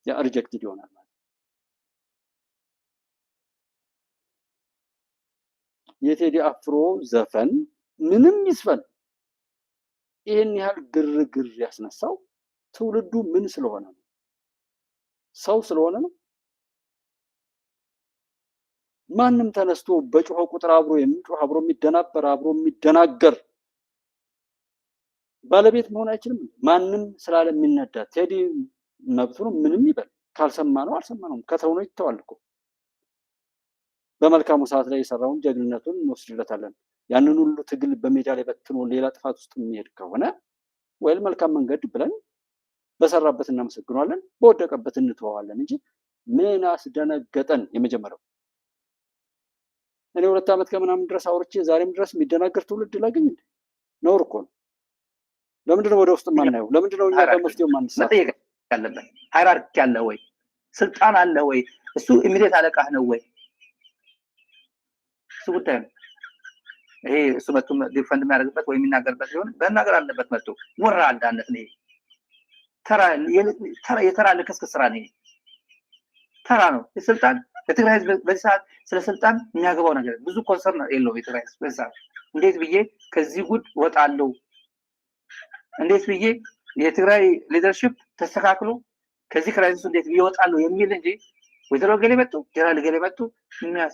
ያ ሪጀክትድ ይሆናል ማለት የቴዲ አፍሮ ዘፈን ምንም ይስፈን ይሄን ያህል ግርግር ያስነሳው ትውልዱ ምን ስለሆነ ነው ሰው ስለሆነ ነው ማንም ተነስቶ በጮኸ ቁጥር አብሮ የሚጮህ አብሮ የሚደናበር አብሮ የሚደናገር ባለቤት መሆን አይችልም ማንም ስላለ የሚነዳ ቴዲ መብቱ ነው ምንም ይበል ካልሰማ ነው አልሰማነውም ከተው ነው ይተዋል እኮ በመልካሙ ሰዓት ላይ የሰራውን ጀግንነቱን እንወስድለታለን ያንን ሁሉ ትግል በሜዳ ላይ በትኖ ሌላ ጥፋት ውስጥ የሚሄድ ከሆነ ወይም መልካም መንገድ ብለን በሰራበት እናመሰግናለን በወደቀበት እንተዋለን እንጂ ምን አስደነገጠን የመጀመሪያው እኔ 2 ዓመት ከምናምን ድረስ አውርቼ ዛሬም ድረስ የሚደናገር ትውልድ ላገኝ ነውር እኮ ነው ለምንድን ነው ወደ ውስጥ ማናየው ለምንድን ነው እኛ በመፍትሄው ማንሳት መጠየቅ ያለበት ሃይራርኪ አለ ወይ ስልጣን አለ ወይ እሱ ኢሚዲየት አለቃህ ነው ወይ እሱ ጉዳይ ነው ይሄ እሱ መጥቶ ዲፈንድ የሚያደርግበት ወይ የሚናገርበት ሲሆን በእናገር አለበት መጥቶ ወራ አንዳነት ነው ተራ ለከስከስ ስራ ነው ተራ ነው ስልጣን የትግራይ ህዝብ በዚህ ሰዓት ስለ ስልጣን የሚያገባው ነገር ብዙ ኮንሰርን የለውም የትግራይ ህዝብ በዚህ ሰዓት እንዴት ብዬ ከዚህ ጉድ ወጣለሁ እንዴት ብዬ የትግራይ ሊደርሺፕ ተስተካክሎ ከዚህ ክራይሲስ እንዴት ይወጣሉ የሚል እንጂ ወይዘሮ ገሌ መጡ ጀነራል ገሌ መጡ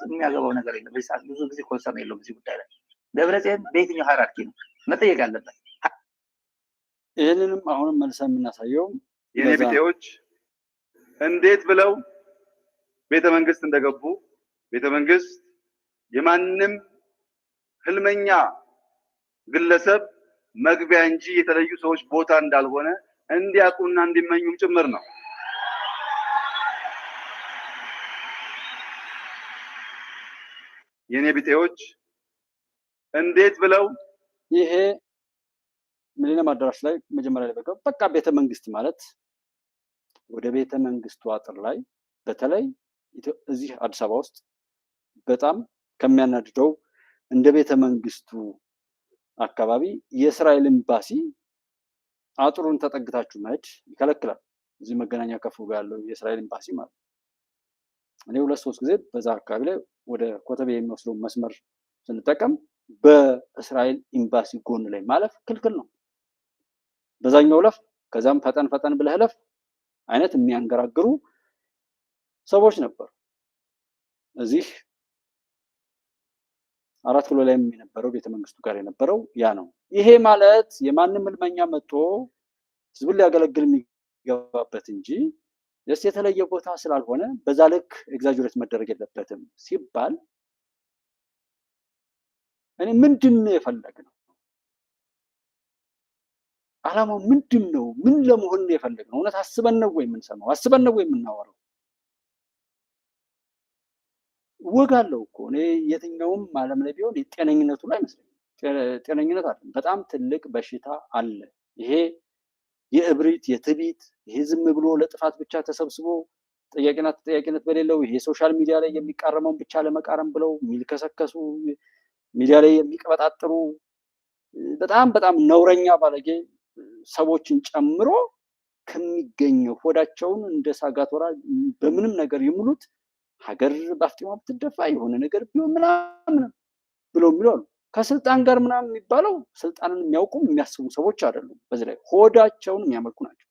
የሚያገባው ነገር የለም በዚህ ሰዓት ብዙ ጊዜ ኮንሰርን የለውም እዚህ ጉዳይ ላይ ደብረጽዮን በየትኛው ሃይራርኪ ነው መጠየቅ ያለበት ይህንንም አሁንም መልሰን የምናሳየው የኔ ቢጤዎች እንዴት ብለው ቤተመንግስት እንደገቡ ቤተመንግስት የማንም ህልመኛ ግለሰብ መግቢያ እንጂ የተለዩ ሰዎች ቦታ እንዳልሆነ እንዲያውቁና እንዲመኙም ጭምር ነው የኔ ቢጤዎች እንዴት ብለው ይሄ ሚሊኒየም አዳራሽ ላይ መጀመሪያ ላይ በቃ ቤተመንግስት ማለት ወደ ቤተመንግስቱ አጥር ላይ በተለይ እዚህ አዲስ አበባ ውስጥ በጣም ከሚያናድደው እንደ ቤተመንግስቱ አካባቢ የእስራኤል ኤምባሲ አጥሩን ተጠግታችሁ መሄድ ይከለክላል እዚህ መገናኛ ከፍ ጋር ያለው የእስራኤል ኤምባሲ ማለት እኔ 2-3 ጊዜ በዛ አካባቢ ላይ ወደ ኮተቤ የሚወስደው መስመር ስንጠቀም በእስራኤል ኤምባሲ ጎን ላይ ማለፍ ክልክል ነው በዛኛው ለፍ ከዛም ፈጠን ብለህ ለፍ አይነት የሚያንገራግሩ ሰዎች ነበሩ እዚህ 4 ኪሎ ላይ የነበረው ቤተመንግስቱ ጋር የነበረው ያ ነው ይሄ ማለት የማንም ህልመኛ መጥቶ ህዝቡን ሊያገለግል የሚገባበት እንጂ የተለየ ቦታ ስላልሆነ በዛ ልክ ኤግዛጀሬት መደረግ የለበትም ሲባል እኔ ምንድነው የፈለግነው አላማው ምንድነው ምን ለመሆን ነው የፈለግነው እውነት አስበን ነው ወይ የምንሰማው አስበን ነው ወይ የምናወራው ወጋለው እኮ እኔ የትኛውም ዓለም ላይ ቢሆን የጤነኝነቱ ላይ መስለኝ ጤነኝነት አለ በጣም ትልቅ በሽታ አለ ይሄ የእብሪት የትቢት ይሄ ዝም ብሎ ለጥፋት ብቻ ተሰብስቦ ጥያቄነት በሌለው ይሄ ሶሻል ሚዲያ ላይ የሚቃረመውን ብቻ ለመቃረም ብለው የሚልከሰከሱ ሚዲያ ላይ የሚቀበጣጥሩ በጣም ነውረኛ ባለጌ ሰዎችን ጨምሮ ከሚገኘው ሆዳቸውን እንደ ሳጋቶራ በምንም ነገር ይሙሉት ሀገር ባፍጢማ ብትደፋ የሆነ ነገር ቢሆን ምናምን ብለው የሚለው ከስልጣን ጋር ምናምን የሚባለው ስልጣንን የሚያውቁ የሚያስቡ ሰዎች አይደሉም በዚህ ላይ ሆዳቸውን የሚያመልኩ ናቸው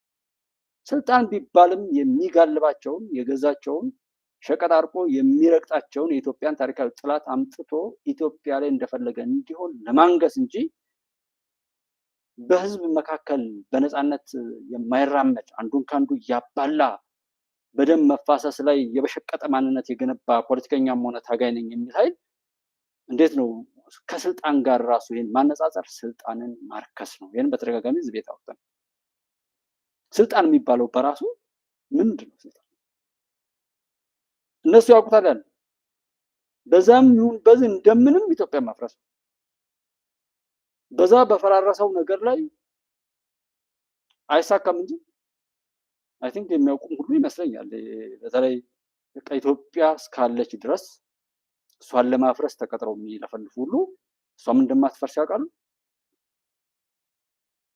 ስልጣን ቢባልም የሚጋልባቸውን የገዛቸውን ሸቀጣርቆ የሚረግጣቸውን የኢትዮጵያን ታሪካዊ ጥላት አምጥቶ ኢትዮጵያ ላይ እንደፈለገ እንዲሆን ለማንገስ እንጂ በህዝብ መካከል በነፃነት የማይራመድ አንዱን ካንዱ ያባላ በደም መፋሰስ ላይ የበሸቀጠ ማንነት የገነባ ፖለቲከኛም ሆነ ታጋይ ነኝ የሚል ኃይል እንዴት ነው ከስልጣን ጋር ራሱ ይሄን ማነጻጸር ስልጣንን ማርከስ ነው ይሄን በተደጋጋሚ ዝቤት አውጥተን ስልጣን የሚባለው በራሱ ምንድነው ስልጣን እነሱ ያውቁታል ያለ በዛም ይሁን በዚህ እንደምንም ኢትዮጵያ ማፍረስ በዛ በፈራረሰው ነገር ላይ አይሳካም እንጂ አይ ቲንክ የሚያውቁም ሁሉ ይመስለኛል በተለይ ኢትዮጵያ እስካለች ድረስ እሷን ለማፍረስ ተቀጥረው የሚለፈልፉ ሁሉ እሷም እንደማትፈርስ ያውቃሉ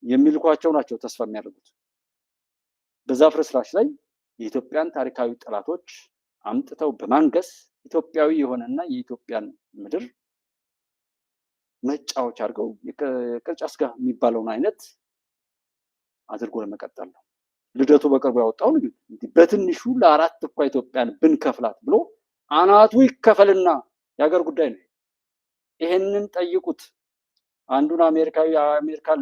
የሚልኳቸው ናቸው ተስፋ የሚያደርጉት በዛ ፍርስራሽ ላይ የኢትዮጵያን ታሪካዊ ጠላቶች አምጥተው በማንገስ ኢትዮጵያዊ የሆነና የኢትዮጵያን ምድር መጫወቻ አድርገው የቅርጫ ስጋ የሚባለውን አይነት አድርጎ ለመቀጠል ነው። ልደቱ በቅርቡ ያወጣው በትንሹ ለ4 እንኳ ኢትዮጵያን ብንከፍላት ብሎ አናቱ ይከፈልና የሀገር ጉዳይ ነው። ይሄንን ጠይቁት። አንዱን አሜሪካን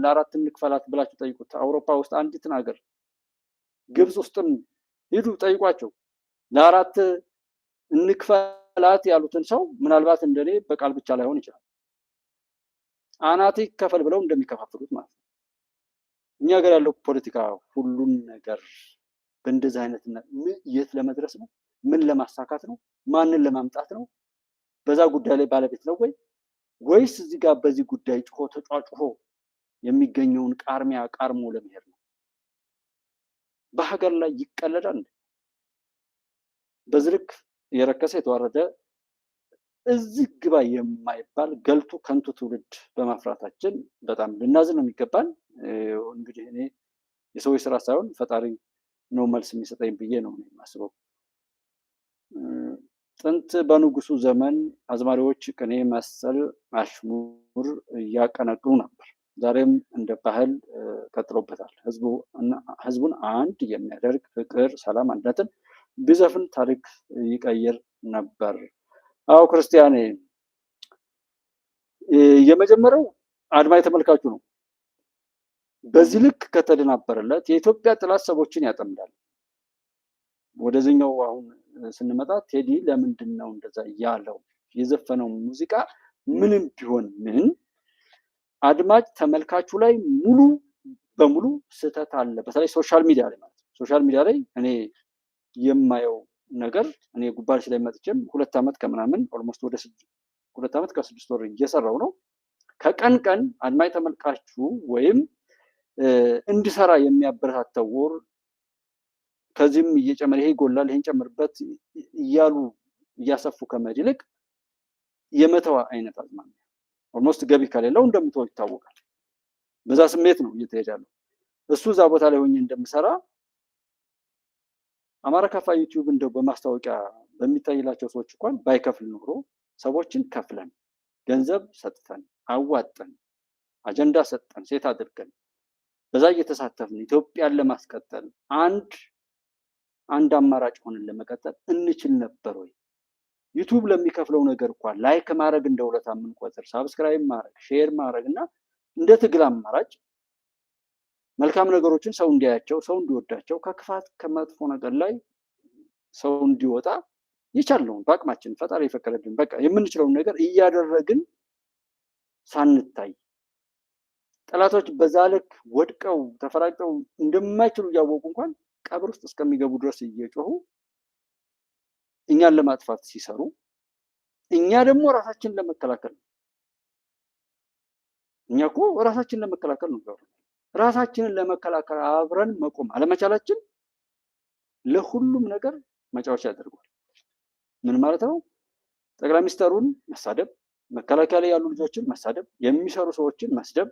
ለ4 እንክፈላት ብላችሁ ጠይቁት። አውሮፓ ውስጥ አንዲትን ሀገር ግብፅ ውስጥም ሂዱ ጠይቋቸው። ለ4 እንክፈላት ያሉትን ሰው ምናልባት እንደኔ በቃል ብቻ ላይሆን ይችላል አናት ይከፈል ብለው እንደሚከፋፍሉት ማለት ነው። እኛ ሀገር ያለው ፖለቲካ ሁሉን ነገር በእንደዚህ አይነት የት ለመድረስ ነው? ምን ለማሳካት ነው? ማንን ለማምጣት ነው? በዛ ጉዳይ ላይ ባለቤት ነው ወይስ እዚህ ጋር በዚህ ጉዳይ ጮሆ ተጫጭሆ የሚገኘውን ቃርሚያ ቃርሞ ለመሄድ ነው? በሀገር ላይ ይቀለዳል። በዝርክ የረከሰ የተዋረደ እዚህ ግባ የማይባል ገልቱ ከንቱ ትውልድ በማፍራታችን በጣም ልናዝን ነው የሚገባን። እንግዲህ እኔ የሰዎች ስራ ሳይሆን ፈጣሪ ነው መልስ የሚሰጠኝ ብዬ ነው የማስበው። ጥንት በንጉሱ ዘመን አዝማሪዎች ቅኔ መሰል አሽሙር እያቀነቅኑ ነበር። ዛሬም እንደ ባህል ቀጥሎበታል። ህዝቡን አንድ የሚያደርግ ፍቅር፣ ሰላም፣ አንድነትን ቢዘፍን ታሪክ ይቀይር ነበር። አዎ ክርስቲያኔ፣ የመጀመሪያው አድማጭ ተመልካቹ ነው። በዚህ ልክ ከተደናበረለት የኢትዮጵያ ጥላት ሰዎችን ያጠምዳል። ወደዚህኛው አሁን ስንመጣ ቴዲ ለምንድን ነው እንደዛ ያለው? የዘፈነው ሙዚቃ ምንም ቢሆን ምን አድማጭ ተመልካቹ ላይ ሙሉ በሙሉ ስህተት አለ። በተለይ ሶሻል ሚዲያ ላይ ማለት ነው። ሶሻል ሚዲያ ላይ እኔ የማየው ነገር እኔ ጉባኤ ላይ መጥቼም 2 ዓመት ከምናምን ኦልሞስት ወደ 2 ዓመት ከ6 ወር እየሰራው ነው። ከቀን ቀን አድማጭ ተመልካቹ ወይም እንዲሰራ የሚያበረታተው ወር ከዚህም እየጨመረ ይሄ ይጎላል ይሄን ጨምርበት እያሉ እያሰፉ ከመሄድ ይልቅ የመተዋ አይነት አዝማሚያ ኦልሞስት ገቢ ከሌለው እንደምተው ይታወቃል። በዛ ስሜት ነው እየተሄደ ያለው። እሱ እዛ ቦታ ላይ ሆኜ እንደምሰራ አማራ ካፋ ዩቲዩብ እንደው በማስታወቂያ በሚታይላቸው ሰዎች እንኳን ባይከፍል ኖሮ ሰዎችን ከፍለን ገንዘብ ሰጥተን አዋጠን አጀንዳ ሰጥተን ሴት አድርገን በዛ እየተሳተፍን ኢትዮጵያን ለማስቀጠል አንድ አማራጭ ሆነን ለመቀጠል እንችል ነበር ወይ? ዩቲዩብ ለሚከፍለው ነገር እንኳን ላይክ ማድረግ እንደ ውለታ የምንቆጥር፣ ሳብስክራይብ ማድረግ፣ ሼር ማድረግ እና እንደ ትግል አማራጭ መልካም ነገሮችን ሰው እንዲያያቸው፣ ሰው እንዲወዳቸው፣ ከክፋት ከመጥፎ ነገር ላይ ሰው እንዲወጣ ይቻለውን በአቅማችን ፈጣሪ የፈቀደልን በቃ የምንችለውን ነገር እያደረግን ሳንታይ ጠላቶች በዛ ልክ ወድቀው ተፈራቅጠው እንደማይችሉ እያወቁ እንኳን ቀብር ውስጥ እስከሚገቡ ድረስ እየጮሁ እኛን ለማጥፋት ሲሰሩ እኛ ደግሞ ራሳችንን ለመከላከል ነው። እኛ እኮ ራሳችንን ለመከላከል ነው። ራሳችንን ለመከላከል አብረን መቆም አለመቻላችን ለሁሉም ነገር መጫወቻ ያደርጋል። ምን ማለት ነው? ጠቅላይ ሚኒስትሩን መሳደብ፣ መከላከያ ላይ ያሉ ልጆችን መሳደብ፣ የሚሰሩ ሰዎችን መስደብ፣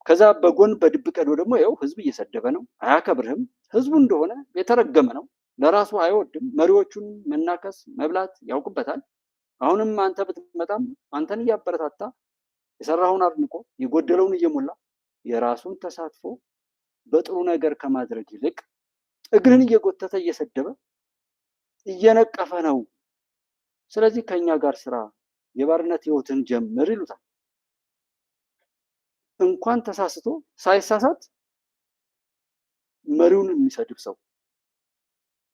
ከዛ በጎን በድብቅ ሄዶ ደግሞ ያው ህዝብ እየሰደበ ነው፣ አያከብርህም፣ ህዝቡ እንደሆነ የተረገመ ነው፣ ለራሱ አይወድም፣ መሪዎቹን መናከስ መብላት ያውቅበታል። አሁንም አንተ ብትመጣም አንተን እያበረታታ የሰራውን አድንቆ የጎደለውን እየሞላ የራሱን ተሳትፎ በጥሩ ነገር ከማድረግ ይልቅ እግርን እየጎተተ እየሰደበ እየነቀፈ ነው። ስለዚህ ከኛ ጋር ስራ፣ የባርነት ህይወትን ጀምር ይሉታል። እንኳን ተሳስቶ ሳይሳሳት መሪውን የሚሰድብ ሰው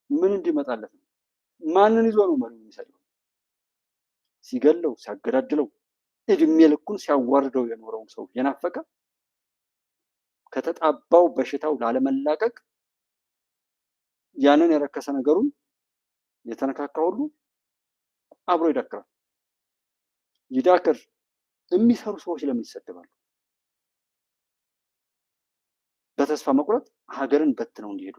ምን እንዲመጣለት ነው? ማንን ይዞ ነው መሪውን የሚሰድበው? ሲገለው ሲያገዳድለው እድሜ ልኩን ሲያዋርደው የኖረውን ሰው የናፈቀ ከተጣባው በሽታው ላለመላቀቅ ያንን የረከሰ ነገሩን የተነካካ ሁሉ አብሮ ይዳክራል። ይዳክር። የሚሰሩ ሰዎች ለምን ይሰደባሉ? በተስፋ መቁረጥ ሀገርን በትነው እንዲሄዱ።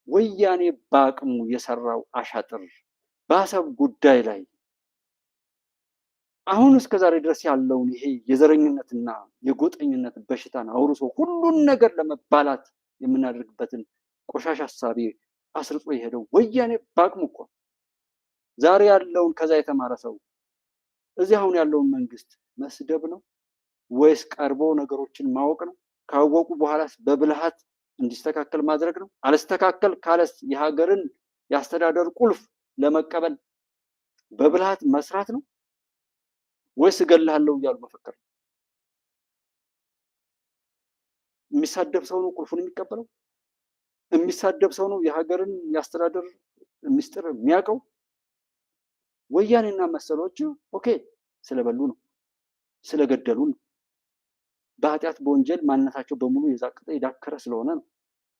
ወያኔ በአቅሙ የሰራው አሻጥር በአሰብ ጉዳይ ላይ አሁን እስከዛሬ ድረስ ያለውን ይሄ የዘረኝነትና የጎጠኝነት በሽታን አውርሶ ሁሉን ነገር ለመባላት የምናደርግበትን ቆሻሻ ሀሳቢ አስርጾ የሄደው ወያኔ በአቅሙ እኮ ዛሬ ያለውን ከዛ የተማረ ሰው እዚህ አሁን ያለውን መንግስት መስደብ ነው ወይስ ቀርቦ ነገሮችን ማወቅ ነው? ካወቁ በኋላስ በብልሃት እንዲስተካከል ማድረግ ነው? አልስተካከል ካለስ የሀገርን የአስተዳደር ቁልፍ ለመቀበል በብልሃት መስራት ነው ወይስ እገልሃለሁ እያሉ መፈከር ነው? የሚሳደብ ሰው ነው ቁልፉን የሚቀበለው? የሚሳደብ ሰው ነው የሀገርን የአስተዳደር ምስጢር የሚያውቀው? ወያኔና መሰሎች ኦኬ ስለበሉ ነው፣ ስለገደሉ ነው፣ በኃጢአት በወንጀል ማንነታቸው በሙሉ የዛቀጠ የዳከረ ስለሆነ ነው።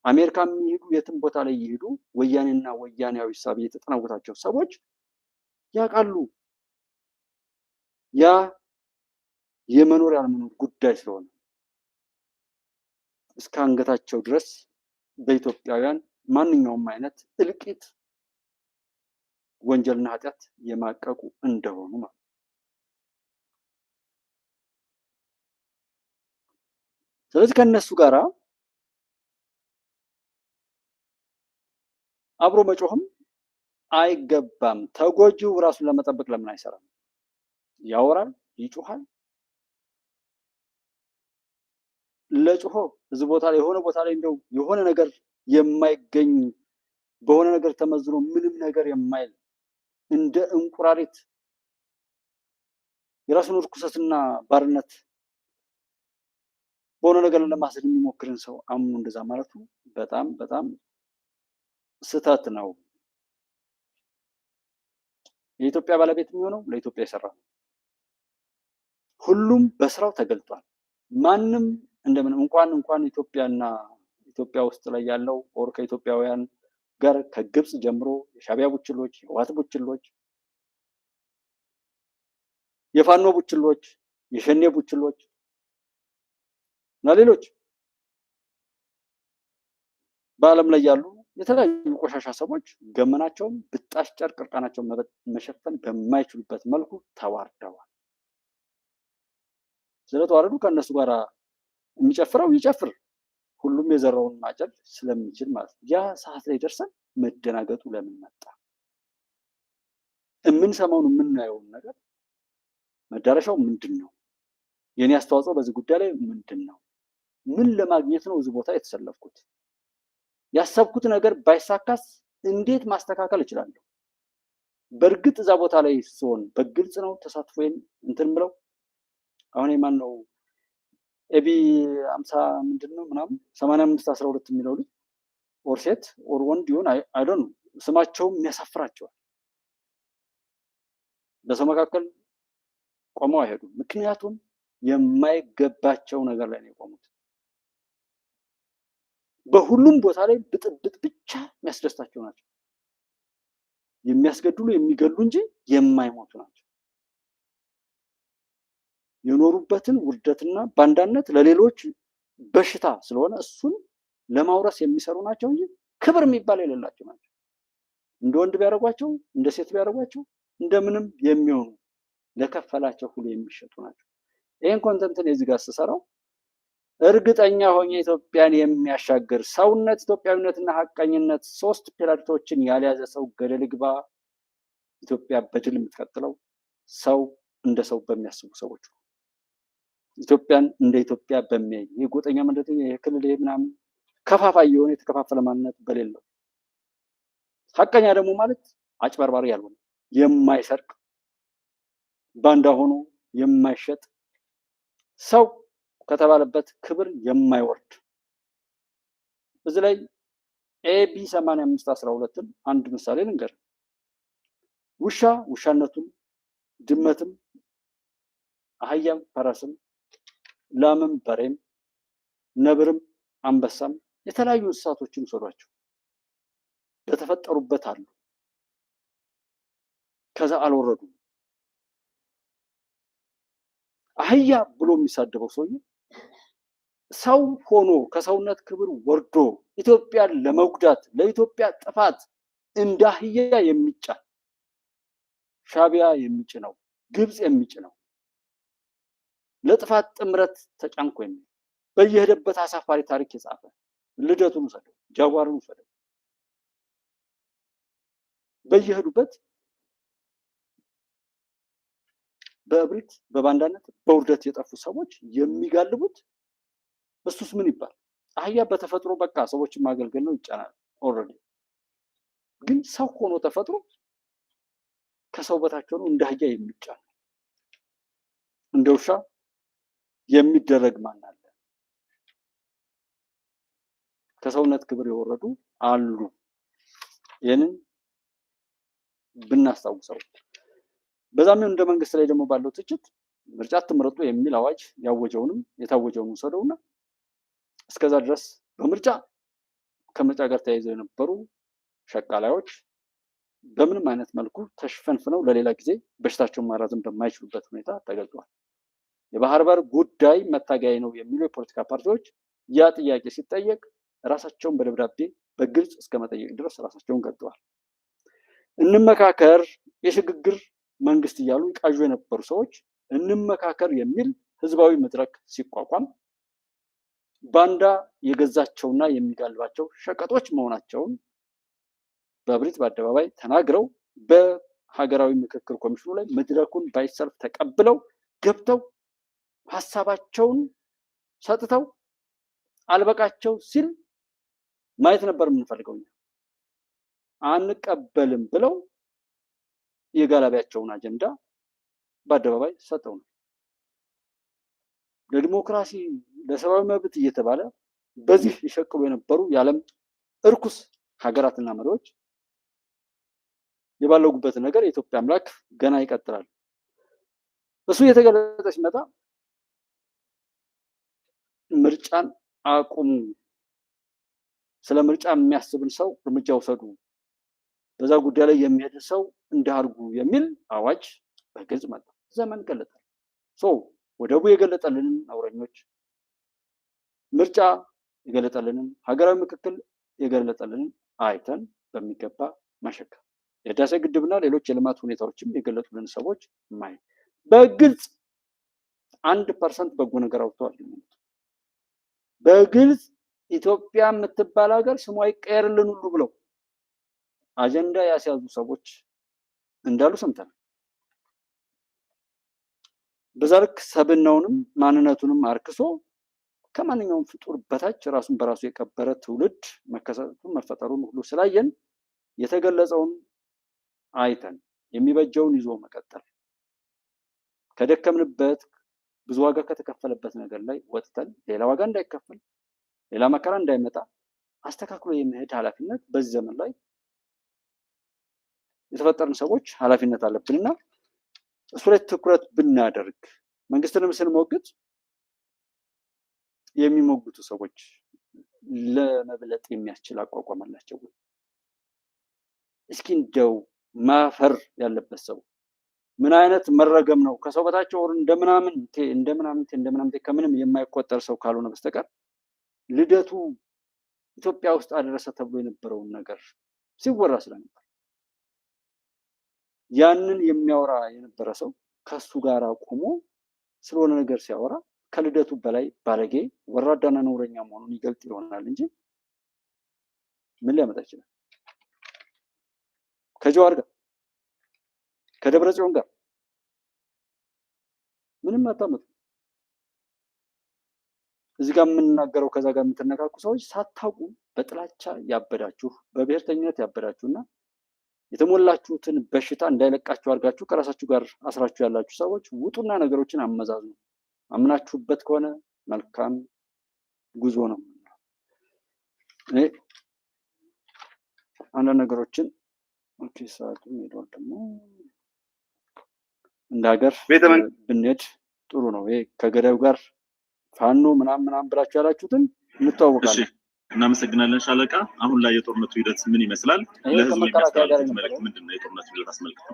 አሜሪካ የሚሄዱ የትም ቦታ ላይ ይሄዱ ወያኔና ወያኔያዊ ሂሳብ የተጠናወታቸው ሰዎች ያውቃሉ። ያ የመኖር ያለመኖር ጉዳይ ስለሆነ እስከ አንገታቸው ድረስ በኢትዮጵያውያን ማንኛውም አይነት እልቂት፣ ወንጀልና ኃጢአት የማቀቁ እንደሆኑ ማለት ነው። ስለዚህ ከነሱ ጋራ አብሮ መጮህም አይገባም። ተጎጂው ራሱን ለመጠበቅ ለምን አይሰራም? ያወራል፣ ይጮሃል። ለጮሆ እዚህ ቦታ ላይ የሆነ ቦታ ላይ እንደው የሆነ ነገር የማይገኝ በሆነ ነገር ተመዝኖ ምንም ነገር የማይል እንደ እንቁራሪት የራሱን ርኩሰትና ባርነት በሆነ ነገር ለማስድ የሚሞክርን ሰው አምኖ እንደዛ ማለቱ በጣም በጣም ስህተት ነው። የኢትዮጵያ ባለቤት የሚሆነው ለኢትዮጵያ የሰራ ነው። ሁሉም በስራው ተገልጧል። ማንም እንደምን እንኳን ኢትዮጵያና ኢትዮጵያ ውስጥ ላይ ያለው ኦር ከኢትዮጵያውያን ጋር ከግብጽ ጀምሮ የሻቢያ ቡችሎች፣ የህወሓት ቡችሎች፣ የፋኖ ቡችሎች፣ የሸኔ ቡችሎች እና ሌሎች በዓለም ላይ ያሉ የተለያዩ ቆሻሻ ሰዎች ገመናቸውን ብጣሽ ጨርቅ እርቃናቸውን መሸፈን በማይችሉበት መልኩ ተዋርደዋል። ስለተዋረዱ ከእነሱ ጋር የሚጨፍረው ይጨፍር፣ ሁሉም የዘራውን ማጨድ ስለሚችል ማለት ነው። ያ ሰዓት ላይ ደርሰን መደናገጡ ለምን መጣ? የምንሰማውን የምናየውን ነገር መዳረሻው ምንድን ነው? የኔ አስተዋጽኦ በዚህ ጉዳይ ላይ ምንድን ነው? ምን ለማግኘት ነው እዚህ ቦታ የተሰለፍኩት? ያሰብኩት ነገር ባይሳካስ እንዴት ማስተካከል እችላለሁ? በእርግጥ እዛ ቦታ ላይ ሲሆን በግልጽ ነው ተሳትፎዬን እንትን ብለው አሁን የማን ነው ኤቢ 50 ምንድነው ምናምን 85 12 የሚለው ልጅ ኦር ሴት ኦር ወንድ ይሁን አይ ዶንት ኖ ስማቸውም የሚያሳፍራቸዋል። በሰው መካከል ቆመው አይሄዱም። ምክንያቱም የማይገባቸው ነገር ላይ ነው የቆሙት። በሁሉም ቦታ ላይ ብጥብጥ ብቻ የሚያስደስታቸው ናቸው። የሚያስገድሉ የሚገሉ እንጂ የማይሞቱ ናቸው። የኖሩበትን ውርደትና ባንዳነት ለሌሎች በሽታ ስለሆነ እሱን ለማውረስ የሚሰሩ ናቸው እንጂ ክብር የሚባል የሌላቸው ናቸው። እንደ ወንድ ቢያደርጓቸው፣ እንደ ሴት ቢያደርጓቸው እንደምንም የሚሆኑ ለከፈላቸው ሁሉ የሚሸጡ ናቸው። ይሄን ኮንተንትን እዚህ ጋር ስሰራው እርግጠኛ ሆኜ ኢትዮጵያን የሚያሻግር ሰውነት፣ ኢትዮጵያዊነትና ሐቀኝነት ሶስት ፒላቶችን ያልያዘ ሰው ገደል ግባ። ኢትዮጵያ በድል የምትቀጥለው ሰው እንደ ሰው በሚያስቡ ሰዎች ነው። ኢትዮጵያን እንደ ኢትዮጵያ በሚያይ የጎጠኛ መንደት የክልል ምናምን ከፋፋይ የሆነ የተከፋፈለ ማንነት በሌለው ሐቀኛ ደግሞ ማለት አጭበርባሪ ያልሆነ የማይሰርቅ ባንዳ ሆኖ የማይሸጥ ሰው ከተባለበት ክብር የማይወርድ እዚህ ላይ ኤቢ 85 12ን አንድ ምሳሌ ልንገር። ውሻ ውሻነቱን፣ ድመትም አህያም ፈረስም፣ ላምም በሬም፣ ነብርም አንበሳም የተለያዩ እንስሳቶችን ውሰዷቸው በተፈጠሩበት አሉ። ከዛ አልወረዱም። አህያ ብሎ የሚሳደበው ሰውዬ ሰው ሆኖ ከሰውነት ክብር ወርዶ ኢትዮጵያን ለመጉዳት ለኢትዮጵያ ጥፋት እንደ አህያ የሚጫን ሻቢያ የሚጭነው ግብጽ የሚጭነው ለጥፋት ጥምረት ተጫንኮ የሚል በየሄደበት አሳፋሪ ታሪክ የጻፈ ልደቱን ውሰደው፣ ጃዋርን ውሰደው፣ በየሄዱበት በእብሪት በባንዳነት በውርደት የጠፉ ሰዎች የሚጋልቡት እሱስ ምን ይባል? አህያ በተፈጥሮ በቃ ሰዎችን ማገልገል ነው ይጫናል ኦልሬዲ። ግን ሰው ሆኖ ተፈጥሮ ከሰው በታች ሆኖ እንደ አህያ የሚጫን እንደ ውሻ የሚደረግ ማን አለ? ከሰውነት ክብር የወረዱ አሉ። ይህንን ብናስታውሰው በዛም እንደ መንግስት ላይ ደግሞ ባለው ትችት ምርጫ አትምረጡ የሚል አዋጅ ያወጀውንም የታወጀውን ወሰደውና እስከዛ ድረስ በምርጫ ከምርጫ ጋር ተያይዘው የነበሩ ሸቃላዮች በምንም አይነት መልኩ ተሽፈንፍነው ለሌላ ጊዜ በሽታቸውን ማራዘም በማይችሉበት ሁኔታ ተገልጿል። የባህር በር ጉዳይ መታገያ ነው የሚሉ የፖለቲካ ፓርቲዎች ያ ጥያቄ ሲጠየቅ ራሳቸውን በደብዳቤ በግልጽ እስከ መጠየቅ ድረስ ራሳቸውን ገልጠዋል። እንመካከር የሽግግር መንግስት እያሉ ይቃዡ የነበሩ ሰዎች እንመካከር የሚል ህዝባዊ መድረክ ሲቋቋም ባንዳ የገዛቸውና የሚጋልባቸው ሸቀጦች መሆናቸውን በእብሪት በአደባባይ ተናግረው በሀገራዊ ምክክር ኮሚሽኑ ላይ መድረኩን ባይሰልፍ ተቀብለው ገብተው ሀሳባቸውን ሰጥተው አልበቃቸው ሲል ማየት ነበር የምንፈልገው። አንቀበልም ብለው የጋላቢያቸውን አጀንዳ በአደባባይ ሰጠው ነው። ለዲሞክራሲ ለሰብአዊ መብት እየተባለ በዚህ ይሸቅቡ የነበሩ የዓለም እርኩስ ሀገራትና መሪዎች የባለጉበት ነገር የኢትዮጵያ አምላክ ገና ይቀጥላል። እሱ እየተገለጠ ሲመጣ ምርጫን አቁሙ፣ ስለ ምርጫ የሚያስብን ሰው እርምጃ ውሰዱ፣ በዛ ጉዳይ ላይ የሚሄድ ሰው እንዳርጉ የሚል አዋጅ በግልጽ መጣ። ዘመን ገለጠ። ወደቡ የገለጠልንን አውረኞች፣ ምርጫ የገለጠልንን፣ ሀገራዊ ምክክል የገለጠልንን አይተን በሚገባ መሸከም፣ የህዳሴ ግድብና ሌሎች የልማት ሁኔታዎችም የገለጡልን ሰዎች ማየት በግልጽ 1% በጎ ነገር አውጥተዋል። በግልጽ ኢትዮጵያ የምትባል ሀገር ስሟ ይቀየርልን ሁሉ ብለው አጀንዳ ያስያዙ ሰዎች እንዳሉ ሰምተናል። በዛ ልክ ሰብናውንም ማንነቱንም አርክሶ ከማንኛውም ፍጡር በታች ራሱን በራሱ የቀበረ ትውልድ መከሰቱን መፈጠሩን ሁሉ ስላየን የተገለጸውን አይተን የሚበጀውን ይዞ መቀጠል፣ ከደከምንበት ብዙ ዋጋ ከተከፈለበት ነገር ላይ ወጥተን ሌላ ዋጋ እንዳይከፈል ሌላ መከራ እንዳይመጣ አስተካክሎ የመሄድ ኃላፊነት በዚህ ዘመን ላይ የተፈጠርን ሰዎች ኃላፊነት አለብንና እሱ ላይ ትኩረት ብናደርግ፣ መንግስትንም ስንሞግት የሚሞግቱ ሰዎች ለመብለጥ የሚያስችል አቋቋም አላቸው። እስኪ እንደው ማፈር ያለበት ሰው ምን አይነት መረገም ነው? ከሰው በታች ወር እንደምናምን ከምንም የማይቆጠር ሰው ካልሆነ በስተቀር ልደቱ ኢትዮጵያ ውስጥ አደረሰ ተብሎ የነበረውን ነገር ሲወራ ስለነበር ያንን የሚያወራ የነበረ ሰው ከሱ ጋር ቆሞ ስለሆነ ነገር ሲያወራ ከልደቱ በላይ ባለጌ ወራዳና ነውረኛ መሆኑን ይገልጥ ይሆናል እንጂ ምን ሊያመጣ ይችላል? ከጀዋር ጋር ከደብረ ጽዮን ጋር ምንም አታመጡ። እዚህ ጋር የምንናገረው ከዛ ጋር የምትነካኩ ሰዎች ሳታውቁ በጥላቻ ያበዳችሁ በብሔርተኝነት ያበዳችሁና የተሞላችሁትን በሽታ እንዳይለቃችሁ አድርጋችሁ ከራሳችሁ ጋር አስራችሁ ያላችሁ ሰዎች ውጡና ነገሮችን አመዛዝኑ። አምናችሁበት ከሆነ መልካም ጉዞ ነው። እኔ አንዳንድ ነገሮችን ሰዓቱ ሄዷል። ደግሞ እንደ ሀገር ብንሄድ ጥሩ ነው። ይሄ ከገዳዩ ጋር ፋኖ ምናምን ብላችሁ ያላችሁትን እንተዋወቃለን። እናመሰግናለን ሻለቃ። አሁን ላይ የጦርነቱ ሂደት ምን ይመስላል? ለህዝቡ የሚያስተላልፉት መልዕክት ምንድነው? የጦርነቱ ሂደት አስመልክቶ።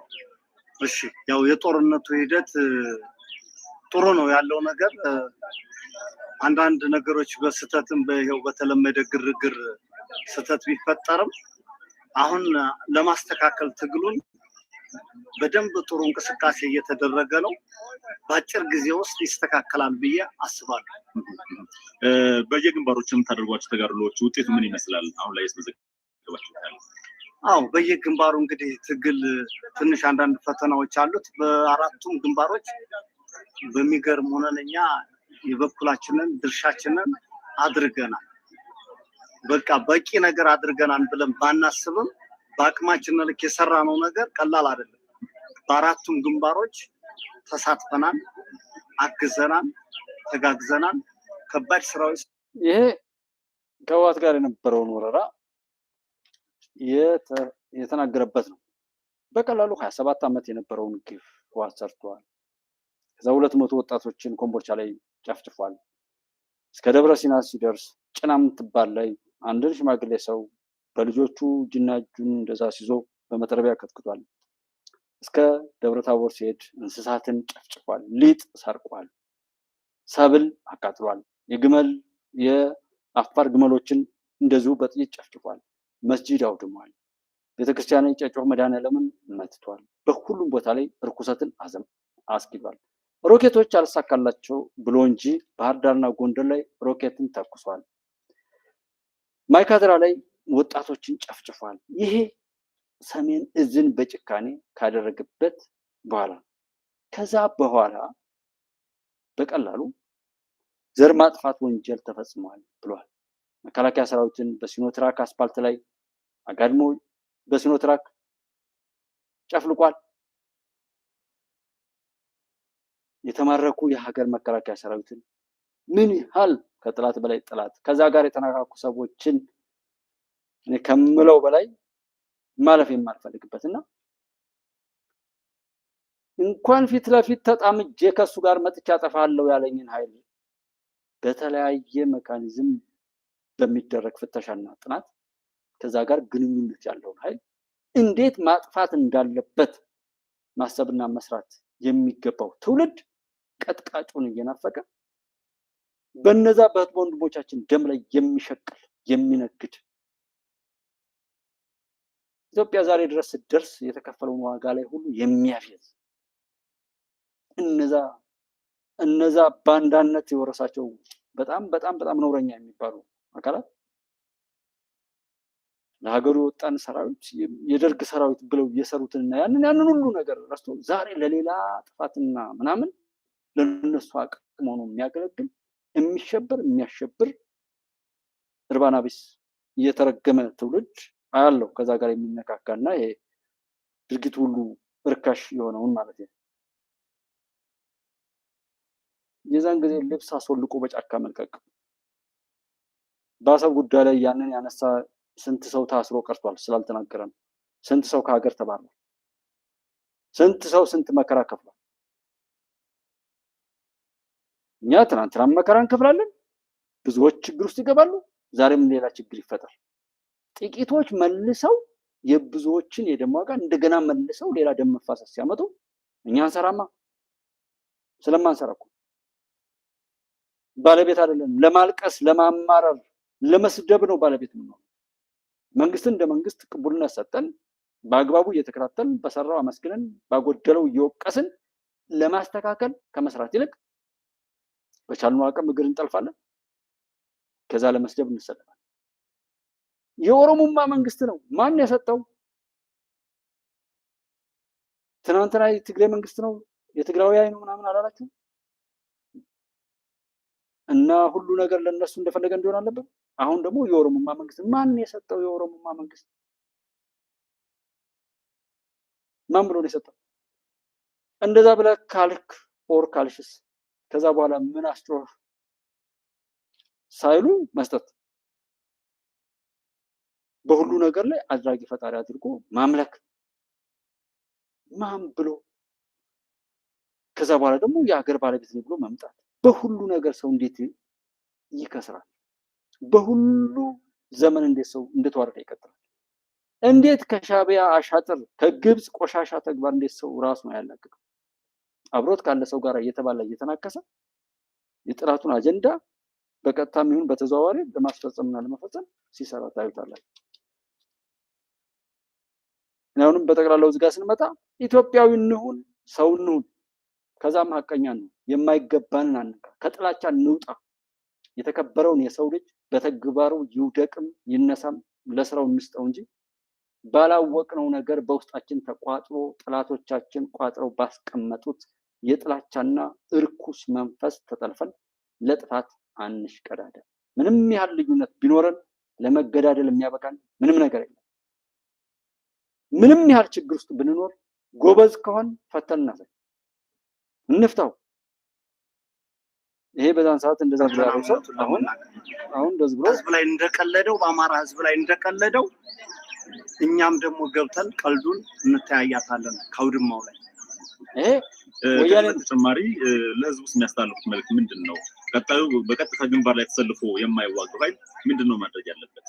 እሺ፣ ያው የጦርነቱ ሂደት ጥሩ ነው ያለው ነገር። አንዳንድ ነገሮች በስተትም በይሄው በተለመደ ግርግር ስተት ቢፈጠርም አሁን ለማስተካከል ትግሉን በደንብ ጥሩ እንቅስቃሴ እየተደረገ ነው። በአጭር ጊዜ ውስጥ ይስተካከላል ብዬ አስባለሁ። በየግንባሮች የምታደርጓቸው ተጋድሎዎች ውጤቱ ምን ይመስላል? አሁን ላይ ያስመዘገባችሁ? አዎ በየግንባሩ እንግዲህ ትግል ትንሽ አንዳንድ ፈተናዎች አሉት። በአራቱም ግንባሮች በሚገርም ሆነኛ የበኩላችንን ድርሻችንን አድርገናል። በቃ በቂ ነገር አድርገናል ብለን ባናስብም በአቅማችን ልክ የሰራነው ነገር ቀላል አይደለም። በአራቱም ግንባሮች ተሳትፈናል፣ አግዘናል፣ ተጋግዘናል። ከባድ ስራዎች ይሄ ከህወሓት ጋር የነበረውን ወረራ የተናገረበት ነው። በቀላሉ 27 ዓመት የነበረውን ግፍ ህወሓት ሰርቷል። ከዛ 200 ወጣቶችን ኮምቦልቻ ላይ ጨፍጭፏል። እስከ ደብረ ሲና ሲደርስ ጭና የምትባል ላይ አንድን ሽማግሌ ሰው በልጆቹ እጅና እጁን እንደዛ ሲዞ በመጥረቢያ ከትክቷል። እስከ ደብረ ታቦር ሲሄድ እንስሳትን ጨፍጭፏል፣ ሊጥ ሰርቋል፣ ሰብል አቃጥሏል፣ የአፋር ግመሎችን እንደዚሁ በጥይት ጨፍጭፏል፣ መስጂድ አውድሟል፣ ቤተክርስቲያን ጨጮህ መድኃኔዓለምን መትቷል። በሁሉም ቦታ ላይ እርኩሰትን አስኪዷል። ሮኬቶች አልሳካላቸው ብሎ እንጂ ባህር ዳርና ጎንደር ላይ ሮኬትን ተኩሷል። ማይካድራ ላይ ወጣቶችን ጨፍጭፏል። ይሄ ሰሜን እዝን በጭካኔ ካደረገበት በኋላ ከዛ በኋላ በቀላሉ ዘር ማጥፋት ወንጀል ተፈጽሟል ብሏል። መከላከያ ሰራዊትን በሲኖትራክ አስፓልት ላይ አጋድሞ በሲኖትራክ ጨፍልቋል። የተማረኩ የሀገር መከላከያ ሰራዊትን ምን ያህል ከጥላት በላይ ጥላት ከዛ ጋር የተናካኩ ሰዎችን እኔ ከምለው በላይ ማለፍ የማልፈልግበትና እንኳን ፊት ለፊት ተጣምጄ ከሱ ጋር መጥቻ አጠፋለሁ ያለኝን ኃይል በተለያየ ሜካኒዝም በሚደረግ ፍተሻና ጥናት ከዛ ጋር ግንኙነት ያለውን ኃይል እንዴት ማጥፋት እንዳለበት ማሰብና መስራት የሚገባው ትውልድ ቀጥቃጩን እየናፈቀ በነዛ በወንድሞቻችን ደም ላይ የሚሸቅል የሚነግድ ኢትዮጵያ ዛሬ ድረስ ስትደርስ የተከፈለውን ዋጋ ላይ ሁሉ የሚያፌዝ እነዛ ባንዳነት የወረሳቸው በጣም ነውረኛ የሚባሉ አካላት ለሀገሩ ወጣን ሰራዊት የደርግ ሰራዊት ብለው የሰሩትና ያንን ሁሉ ነገር ረስቶ ዛሬ ለሌላ ጥፋትና ምናምን ለነሱ አቅም ሆኖ የሚያገለግል የሚያሸብር እርባና ቢስ እየተረገመ ትውልድ አያለው። ከዛ ጋር የሚነካካና ይሄ ድርጊት ሁሉ እርካሽ የሆነውን ማለት ነው። የዛን ጊዜ ልብስ አስወልቆ በጫካ መልቀቅ በአሰብ ጉዳይ ላይ ያንን ያነሳ ስንት ሰው ታስሮ ቀርቷል ስላልተናገረ ነው። ስንት ሰው ከሀገር ተባሯል። ስንት ሰው ስንት መከራ ከፍሏል። እኛ ትናንትና መከራ እንከፍላለን፣ ብዙዎች ችግር ውስጥ ይገባሉ። ዛሬም ሌላ ችግር ይፈጠራል። ጥቂቶች መልሰው የብዙዎችን የደም ዋጋ እንደገና መልሰው ሌላ ደም መፋሰስ ሲያመጡ እኛ አንሰራማ። ስለማንሰራ እኮ ባለቤት አይደለም። ለማልቀስ፣ ለማማረር፣ ለመስደብ ነው ባለቤት ነው። መንግስትን እንደ መንግስት ቅቡልነት ሰጠን፣ በአግባቡ እየተከታተልን በሰራው አመስግነን ባጎደለው እየወቀስን ለማስተካከል ከመስራት ይልቅ በቻልነው አቅም እግር እንጠልፋለን። ከዛ ለመስደብ እንሰለፋለን። የኦሮሞማ መንግስት ነው። ማን የሰጠው? ትናንትና የትግራይ መንግስት ነው የትግራዊ ነው ምናምን አላላችሁ እና ሁሉ ነገር ለነሱ እንደፈለገ እንዲሆን አለበት። አሁን ደግሞ የኦሮሞማ መንግስት ማን የሰጠው? የኦሮሞማ መንግስት ማን ብሎ ነው የሰጠው? እንደዛ ብለህ ካልክ ኦር ካልሽስ ከዛ በኋላ ምን አስጮህ ሳይሉ መስጠት፣ በሁሉ ነገር ላይ አድራጊ ፈጣሪ አድርጎ ማምለክ ማን ብሎ ከዛ በኋላ ደግሞ የሀገር ባለቤት ነው ብሎ መምጣት። በሁሉ ነገር ሰው እንዴት ይከስራል? በሁሉ ዘመን እንዴት ሰው እንደተዋረደ ይቀጥላል? እንዴት ከሻቢያ አሻጥር ከግብጽ ቆሻሻ ተግባር እንዴት ሰው ራሱ ነው ያላቀቀው? አብሮት ካለ ሰው ጋር እየተባለ እየተናከሰ የጥራቱን አጀንዳ በቀጥታም ይሁን በተዘዋዋሪ ለማስፈጸምና ለመፈጸም ሲሰራ ታዩታላችሁ። አሁንም በጠቅላላው ዝጋ ስንመጣ ኢትዮጵያዊ እንሁን፣ ሰው እንሁን፣ ከዛም ሀቀኛ ነው። የማይገባንን አንካ፣ ከጥላቻ እንውጣ። የተከበረውን የሰው ልጅ በተግባሩ ይውደቅም ይነሳም ለስራው እንስጠው እንጂ ባላወቅነው ነገር በውስጣችን ተቋጥሮ ጥላቶቻችን ቋጥረው ባስቀመጡት የጥላቻና እርኩስ መንፈስ ተጠልፈን ለጥፋት አንሽቀዳደም። ምንም ያህል ልዩነት ቢኖረን ለመገዳደል የሚያበቃን ምንም ነገር የለም። ምንም ያህል ችግር ውስጥ ብንኖር ጎበዝ ከሆን ፈተን እንፍታው። ይሄ በዛን ሰዓት እንደዛ ብለው ሰው አሁን እንደዚህ ብሎ ህዝብ ላይ እንደቀለደው በአማራ ህዝብ ላይ እንደቀለደው እኛም ደግሞ ገብተን ቀልዱን እንተያያታለን ከውድማው ላይ። ይሄ ወያኔ ተጨማሪ ለህዝቡ የሚያስተላልፉት መልዕክት ምንድነው? ቀጣዩ በቀጥታ ግንባር ላይ ተሰልፎ የማይዋጋው ኃይል ምንድነው ማድረግ ያለበት?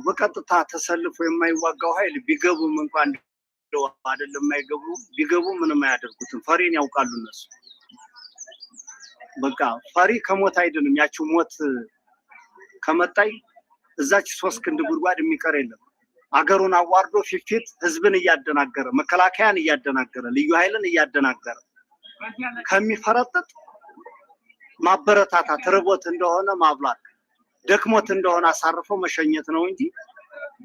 በቀጥታ ተሰልፎ የማይዋጋው ኃይል ቢገቡም እንኳን አይደለም የማይገቡ ቢገቡ ምንም አያደርጉትም። ፈሪን ያውቃሉ እነሱ። በቃ ፈሪ ከሞት አይደለም። ያቺው ሞት ከመጣይ እዛች 3 ክንድ ጉድጓድ የሚቀር የለም። አገሩን አዋርዶ ፊት ህዝብን እያደናገረ መከላከያን እያደናገረ ልዩ ኃይልን እያደናገረ ከሚፈረጥጥ ማበረታታት ርቦት እንደሆነ ማብላት ደክሞት እንደሆነ አሳርፎ መሸኘት ነው እንጂ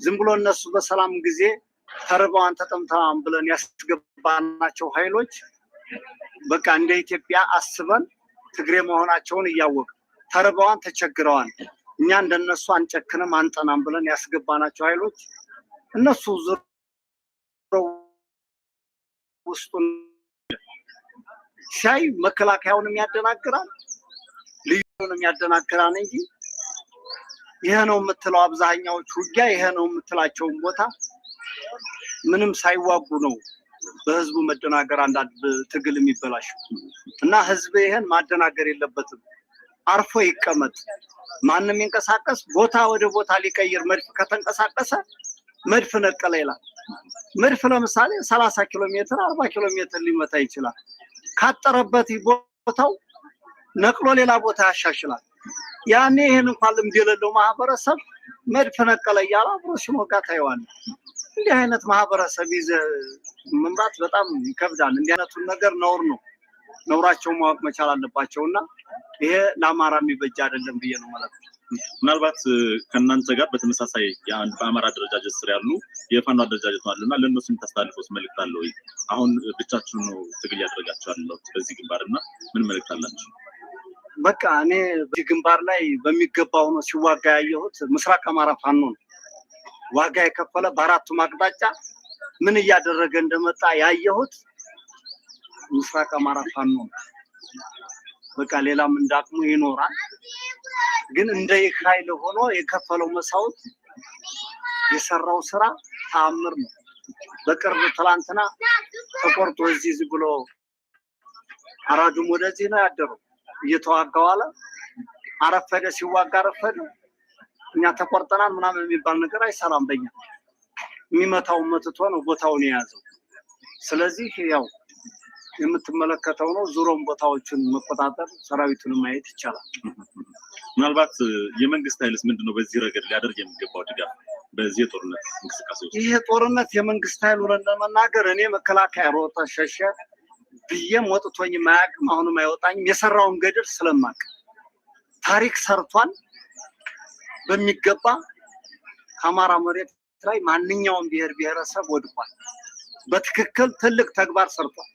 ዝም ብሎ እነሱ በሰላም ጊዜ ተርበዋን ተጠምተዋን ብለን ያስገባናቸው ኃይሎች በቃ እንደ ኢትዮጵያ አስበን ትግሬ መሆናቸውን እያወቁ ተርበዋን ተቸግረዋን እኛ እንደነሱ አንጨክንም አንጠናም ብለን ያስገባናቸው ኃይሎች እነሱ ዙረው ውስጡን ሲያይ መከላከያውንም ያደናግራል ልዩንም ያደናግራል እንጂ ይሄ ነው የምትለው አብዛኛዎቹ ውጊያ ይሄ ነው የምትላቸው ቦታ ምንም ሳይዋጉ ነው በህዝቡ መደናገር አንዳንድ ትግል የሚበላሽ እና ህዝብ ይሄን ማደናገር የለበትም። አርፎ ይቀመጥ። ማንንም ይንቀሳቀስ ቦታ ወደ ቦታ ሊቀይር መድፍ ከተንቀሳቀሰ መድፍ ነቀለ ይላል። መድፍ ለምሳሌ 30 ኪሎ ሜትር 40 ኪሎ ሜትር ሊመታ ይችላል። ካጠረበት ቦታው ነቅሎ ሌላ ቦታ ያሻሽላል። ያኔ ይሄን እንኳን ልምድ የሌለው ማህበረሰብ መድፍ ነቀለ ያለ አብሮ ሲሞጋ ታየዋል። እንዲህ አይነት ማህበረሰብ ይዘ መምራት በጣም ይከብዳል። እንዲህ አይነቱን ነገር ነውር ነው። ነውራቸው ማወቅ መቻል አለባቸውና ይሄ ለአማራ የሚበጅ አይደለም ብዬ ነው ማለት ነው። ምናልባት ከእናንተ ጋር በተመሳሳይ በአማራ አደረጃጀት ስር ያሉ የፋኖ አደረጃጀት አሉና ለእነሱ የምታስተላልፉት መልዕክት አለ ወይ? አሁን ብቻችሁን ነው ትግል ያደረጋችሁ ያላችሁት በዚህ ግንባርና ምን መልዕክት አላችሁ? በቃ እኔ በዚህ ግንባር ላይ በሚገባው ነው ሲዋጋ ያየሁት ምስራቅ አማራ ፋኖ ነው። ዋጋ የከፈለ በአራቱም አቅጣጫ ምን እያደረገ እንደመጣ ያየሁት ምስራቅ አማራ ፋኖ ነው። በቃ ሌላም እንዳቅሙ ይኖራል። ግን እንደ ኃይል ሆኖ የከፈለው መስዋዕት የሰራው ስራ ተአምር ነው። በቅርብ ትላንትና ተቆርጦ እዚህ ብሎ አራዱም ወደዚህ ነው ያደረው እየተዋጋው አለ። አረፈደ ሲዋጋ አረፈደ። እኛ ተቆርጠናል ምናምን የሚባል ነገር አይሰራም። በእኛ የሚመታው መትቶ ነው ቦታውን የያዘው። ስለዚህ ያው የምትመለከተው ነው። ዙሮም ቦታዎችን መቆጣጠር ሰራዊቱን ማየት ይቻላል። ምናልባት የመንግስት ኃይልስ ምንድነው በዚህ ረገድ ሊያደርግ የሚገባው ድጋፍ በዚህ ጦርነት እንቅስቃሴ ውስጥ? ይሄ ጦርነት የመንግስት ኃይል ወረን ለመናገር እኔ መከላከያ ሮጣ ሸሸ ብዬም ወጥቶኝ ማያቅም አሁንም አይወጣኝም። የሰራውን ገድል ስለማቅ ታሪክ ሰርቷል በሚገባ ከአማራ መሬት ላይ ማንኛውም ብሔር ብሔረሰብ ወድቋል። በትክክል ትልቅ ተግባር ሰርቷል።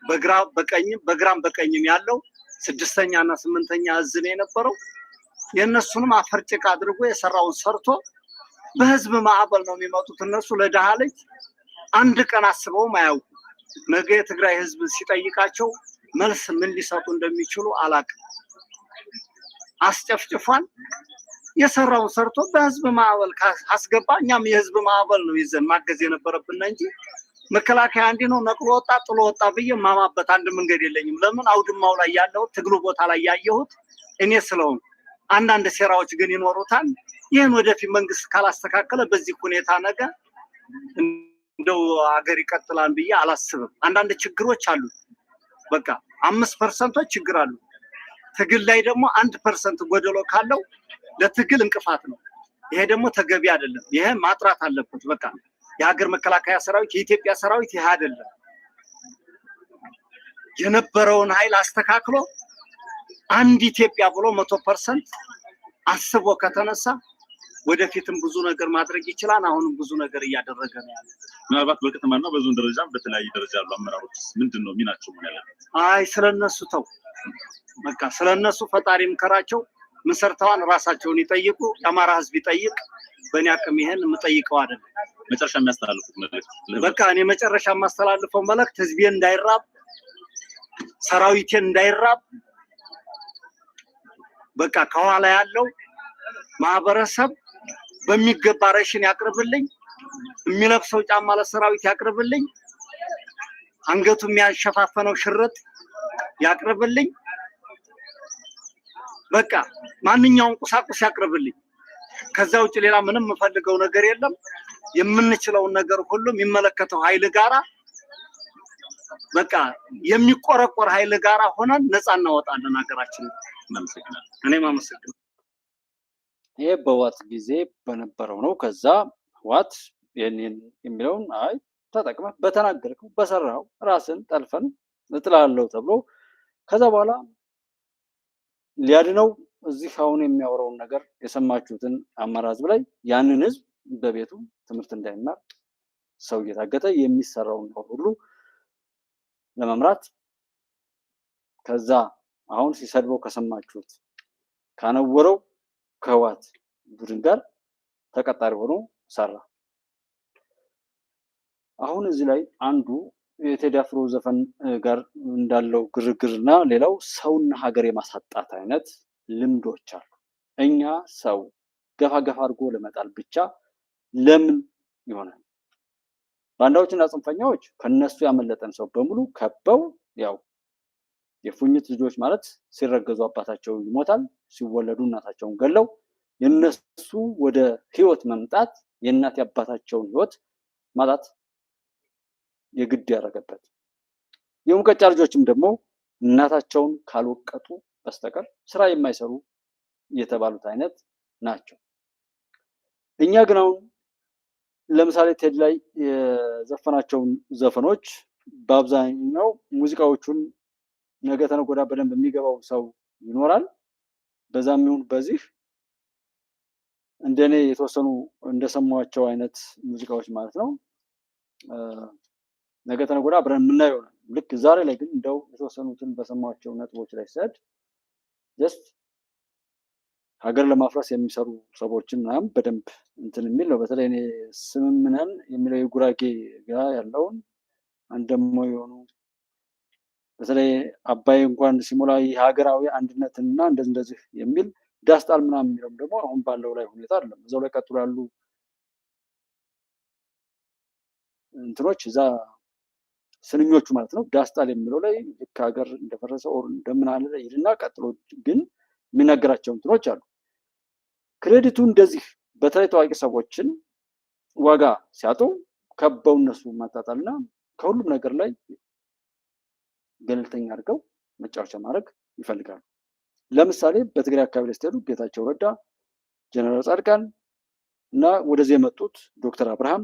በግራም በቀኝም ያለው 6ኛ እና 8ኛ እዝ ነው የነበረው። የነሱንም አፈርጭቅ አድርጎ የሰራውን ሰርቶ በህዝብ ማዕበል ነው የሚመጡት። እነሱ ለደሃ ልጅ አንድ ቀን አስበው ማያውቁ። ነገ የትግራይ ህዝብ ሲጠይቃቸው መልስ ምን ሊሰጡ እንደሚችሉ አላውቅም። አስጨፍጭፏል። የሰራውን ሰርቶ በህዝብ ማዕበል አስገባ። እኛም የህዝብ ማዕበል ነው ይዘን ማገዝ የነበረብን እንጂ መከላከያ እንዲህ ነው ነቅሎ ወጣ ጥሎ ወጣ ብዬ ማማበት አንድ መንገድ የለኝም። ለምን አውድማው ላይ ያለው ትግሉ ቦታ ላይ ያየሁት እኔ ስለሆነ አንዳንድ ሴራዎች ግን ይኖሩታል። ይሄን ወደፊት መንግስት ካላስተካከለ በዚህ ሁኔታ ነገር እንደው ሀገር ይቀጥላል ብዬ አላስብም። አንዳንድ ችግሮች አሉ። በቃ 5% ችግር አሉ። ትግል ላይ ደግሞ 1% ጎደሎ ካለው ለትግል እንቅፋት ነው። ይሄ ደግሞ ተገቢ አይደለም። ይሄ ማጥራት አለበት። በቃ የሀገር መከላከያ ሰራዊት የኢትዮጵያ ሰራዊት ይሄ አይደለም። የነበረውን ኃይል አስተካክሎ አንድ ኢትዮጵያ ብሎ 100% አስቦ ከተነሳ ወደፊትም ብዙ ነገር ማድረግ ይችላል። አሁንም ብዙ ነገር እያደረገ ነው ያለው። ምናልባት በከተማና በዞን ደረጃ በተለያየ ደረጃ ያሉ አመራሮች ምንድነው ሚናቸው ምን ያለው? አይ ስለነሱ ተው በቃ ስለነሱ ፈጣሪ ምከራቸው። ምን ሰርተዋል ራሳቸውን ይጠይቁ። የአማራ ህዝብ ይጠይቅ። በእኔ አቅም ይሄን የምጠይቀው አይደለም። መጨረሻ የሚያስተላልፉት መልእክት? በቃ እኔ መጨረሻ የማስተላልፈው መልእክት ህዝቤ እንዳይራብ፣ ሰራዊቴን እንዳይራብ፣ በቃ ከኋላ ያለው ማህበረሰብ በሚገባ ሬሽን ያቅርብልኝ፣ የሚለብሰው ጫማ ለሰራዊት ያቅርብልኝ፣ አንገቱ የሚያሸፋፈነው ሽርጥ ያቅርብልኝ፣ በቃ ማንኛውም ቁሳቁስ ያቅርብልኝ። ከዛ ውጭ ሌላ ምንም የምፈልገው ነገር የለም። የምንችለውን ነገር ሁሉ የሚመለከተው ኃይል ጋራ በቃ የሚቆረቆር ኃይል ጋራ ሆነን ነፃ እናወጣለን ሀገራችንን። እኔም አመሰግናለሁ። ይሄ በህወሓት ጊዜ በነበረው ነው። ከዛ ህወሓት ይሄንን የሚለውን አይ ተጠቅመህ በተናገርከው በሰራው ራስን ጠልፈን እጥላለሁ ተብሎ ከዛ በኋላ ሊያድነው እዚህ አሁን የሚያወራውን ነገር የሰማችሁትን አማራ ህዝብ ላይ ያንን ህዝብ በቤቱ ትምህርት እንዳይማር ሰው እየታገተ የሚሰራውን ሁሉ ለመምራት ከዛ አሁን ሲሰድበው ከሰማችሁት ካነወረው ከህወሓት ቡድን ጋር ተቀጣሪ ሆኖ ሰራ። አሁን እዚህ ላይ አንዱ የቴዲ አፍሮ ዘፈን ጋር እንዳለው ግርግርና ሌላው ሰውና ሀገር የማሳጣት አይነት ልምዶች አሉ። እኛ ሰው ገፋ ገፋ አድርጎ ለመጣል ብቻ ለምን ይሆናል? ባንዳዎችና ጽንፈኛዎች ከነሱ ያመለጠን ሰው በሙሉ ከበው ያው የፉኝት ልጆች ማለት ሲረገዙ አባታቸው ይሞታል፣ ሲወለዱ እናታቸውን ገለው የነሱ ወደ ህይወት መምጣት የእናት አባታቸውን ህይወት ማጣት የግድ ያደረገበት። የሙቀጫ ልጆችም ደግሞ እናታቸውን ካልወቀጡ በስተቀር ስራ የማይሰሩ የተባሉት አይነት ናቸው። እኛ ግን አሁን ለምሳሌ ቴዲ ላይ የዘፈናቸውን ዘፈኖች በአብዛኛው ሙዚቃዎቹን ነገ ተነገ ወዲያ በደንብ የሚገባው ሰው ይኖራል። በዛም ይሁን በዚህ እንደኔ የተወሰኑ እንደሰማቸው አይነት ሙዚቃዎች ማለት ነው ነገ ተነገ ወዲያ አብረን የምናየው ነው። ልክ ዛሬ ላይ ግን እንደው የተወሰኑትን በሰማቸው ነጥቦች ላይ ሰድ ጀስት ሀገር ለማፍረስ የሚሰሩ ሰዎችን ምናምን በደንብ እንትን የሚል ነው። በተለይ እኔ ስምምነን የሚለው የጉራጌ ጋር ያለውን አንደሞ የሆኑ በተለይ አባይ እንኳን ሲሞላ የሀገራዊ አንድነትና እንደዚህ የሚል ዳስጣል ምናምን የሚለው ደግሞ አሁን ባለው ላይ ሁኔታ አይደለም። እዛው ላይ ቀጥሎ ያሉ እንትኖች እዛ ስንኞቹ ማለት ነው ዳስጣል የሚለው ላይ ልክ ሀገር እንደፈረሰ ኦር እንደምን አለ ይልና ቀጥሎ ግን የሚነገራቸው እንትኖች አሉ። ክሬዲቱ እንደዚህ በተለይ ታዋቂ ሰዎችን ዋጋ ሲያጡ ከበው እነሱ ማጣጣልና ከሁሉም ነገር ላይ ገለልተኛ አድርገው መጫወቻ ማድረግ ይፈልጋሉ። ለምሳሌ በትግራይ አካባቢ ላይ ስትሄዱ ጌታቸው ረዳ፣ ጀነራል ጻድቃን እና ወደዚህ የመጡት ዶክተር አብርሃም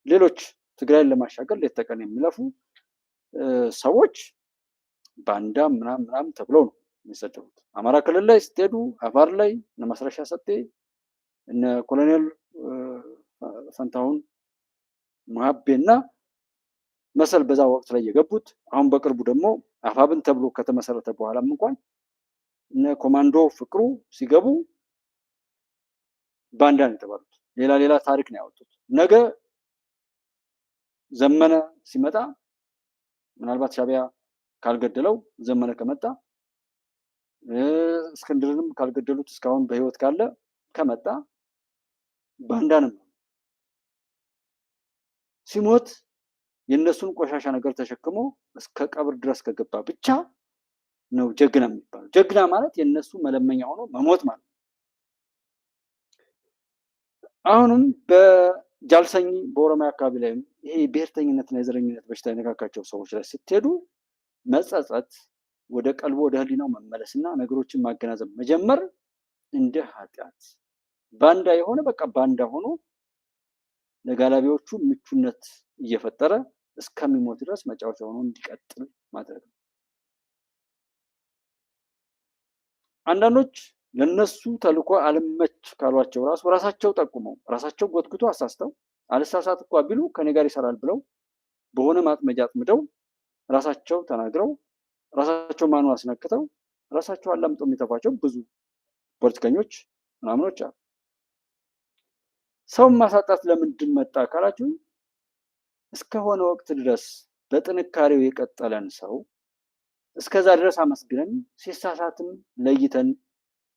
ሌሎች ትግራይን ለማሻገር ሌት ተቀን የሚለፉ ሰዎች ባንዳ ምናምን ተብለው ነው የሚሰደቡት። አማራ ክልል ላይ ስትሄዱ አፋር ላይ እነ ማስረሻ ሰጤ እነ ኮሎኔል ፈንታሁን ሙሀቤና መሰል በዛ ወቅት ላይ የገቡት አሁን በቅርቡ ደግሞ አፋብን ተብሎ ከተመሰረተ በኋላም እንኳን እነ ኮማንዶ ፍቅሩ ሲገቡ ባንዳ ነው የተባሉት። ሌላ ታሪክ ነው ያወጡት። ነገ ዘመነ ሲመጣ ምናልባት ሻቢያ ካልገደለው ዘመነ ከመጣ እስክንድርንም ካልገደሉት እስካሁን በህይወት ካለ ከመጣ ባንዳንም ሲሞት የነሱን ቆሻሻ ነገር ተሸክሞ እስከ ቀብር ድረስ ከገባ ብቻ ነው ጀግና የሚባለው። ጀግና ማለት የነሱ መለመኛ ሆኖ መሞት ማለት ነው። አሁንም በጃልሰኝ በኦሮሚያ አካባቢ ላይ ይሄ ብሔርተኝነትና የዘረኝነት በሽታ የነካካቸው ሰዎች ላይ ስትሄዱ መጸጸት፣ ወደ ቀልቦ ወደ ህሊናው መመለስና ነገሮችን ማገናዘብ መጀመር እንደ ኃጢአት ባንዳ የሆነ በቃ ባንዳ ሆኖ ለጋላቢዎቹ ምቹነት እየፈጠረ እስከሚሞት ድረስ መጫወቻ ሆኖ እንዲቀጥል ማድረግ ነው። አንዳንዶች ለነሱ ተልኮ አልመች ካሏቸው ራሳቸው ጠቁመው ራሳቸው ጎትጉቶ አሳስተው አልሳሳት እንኳ ቢሉ ከኔ ጋር ይሰራል ብለው በሆነ ማጥመጃ አጥምደው ራሳቸው ተናግረው ራሳቸው ማኑ አስነክተው ራሳቸው አላምጠው የሚተፋቸው ብዙ ፖለቲከኞች ምናምኖች አሉ። ሰው ማሳጣት ለምንድን መጣ ካላችሁ እስከሆነ ወቅት ድረስ በጥንካሬው የቀጠለን ሰው እስከዛ ድረስ አመስግነን ሲሳሳትም ለይተን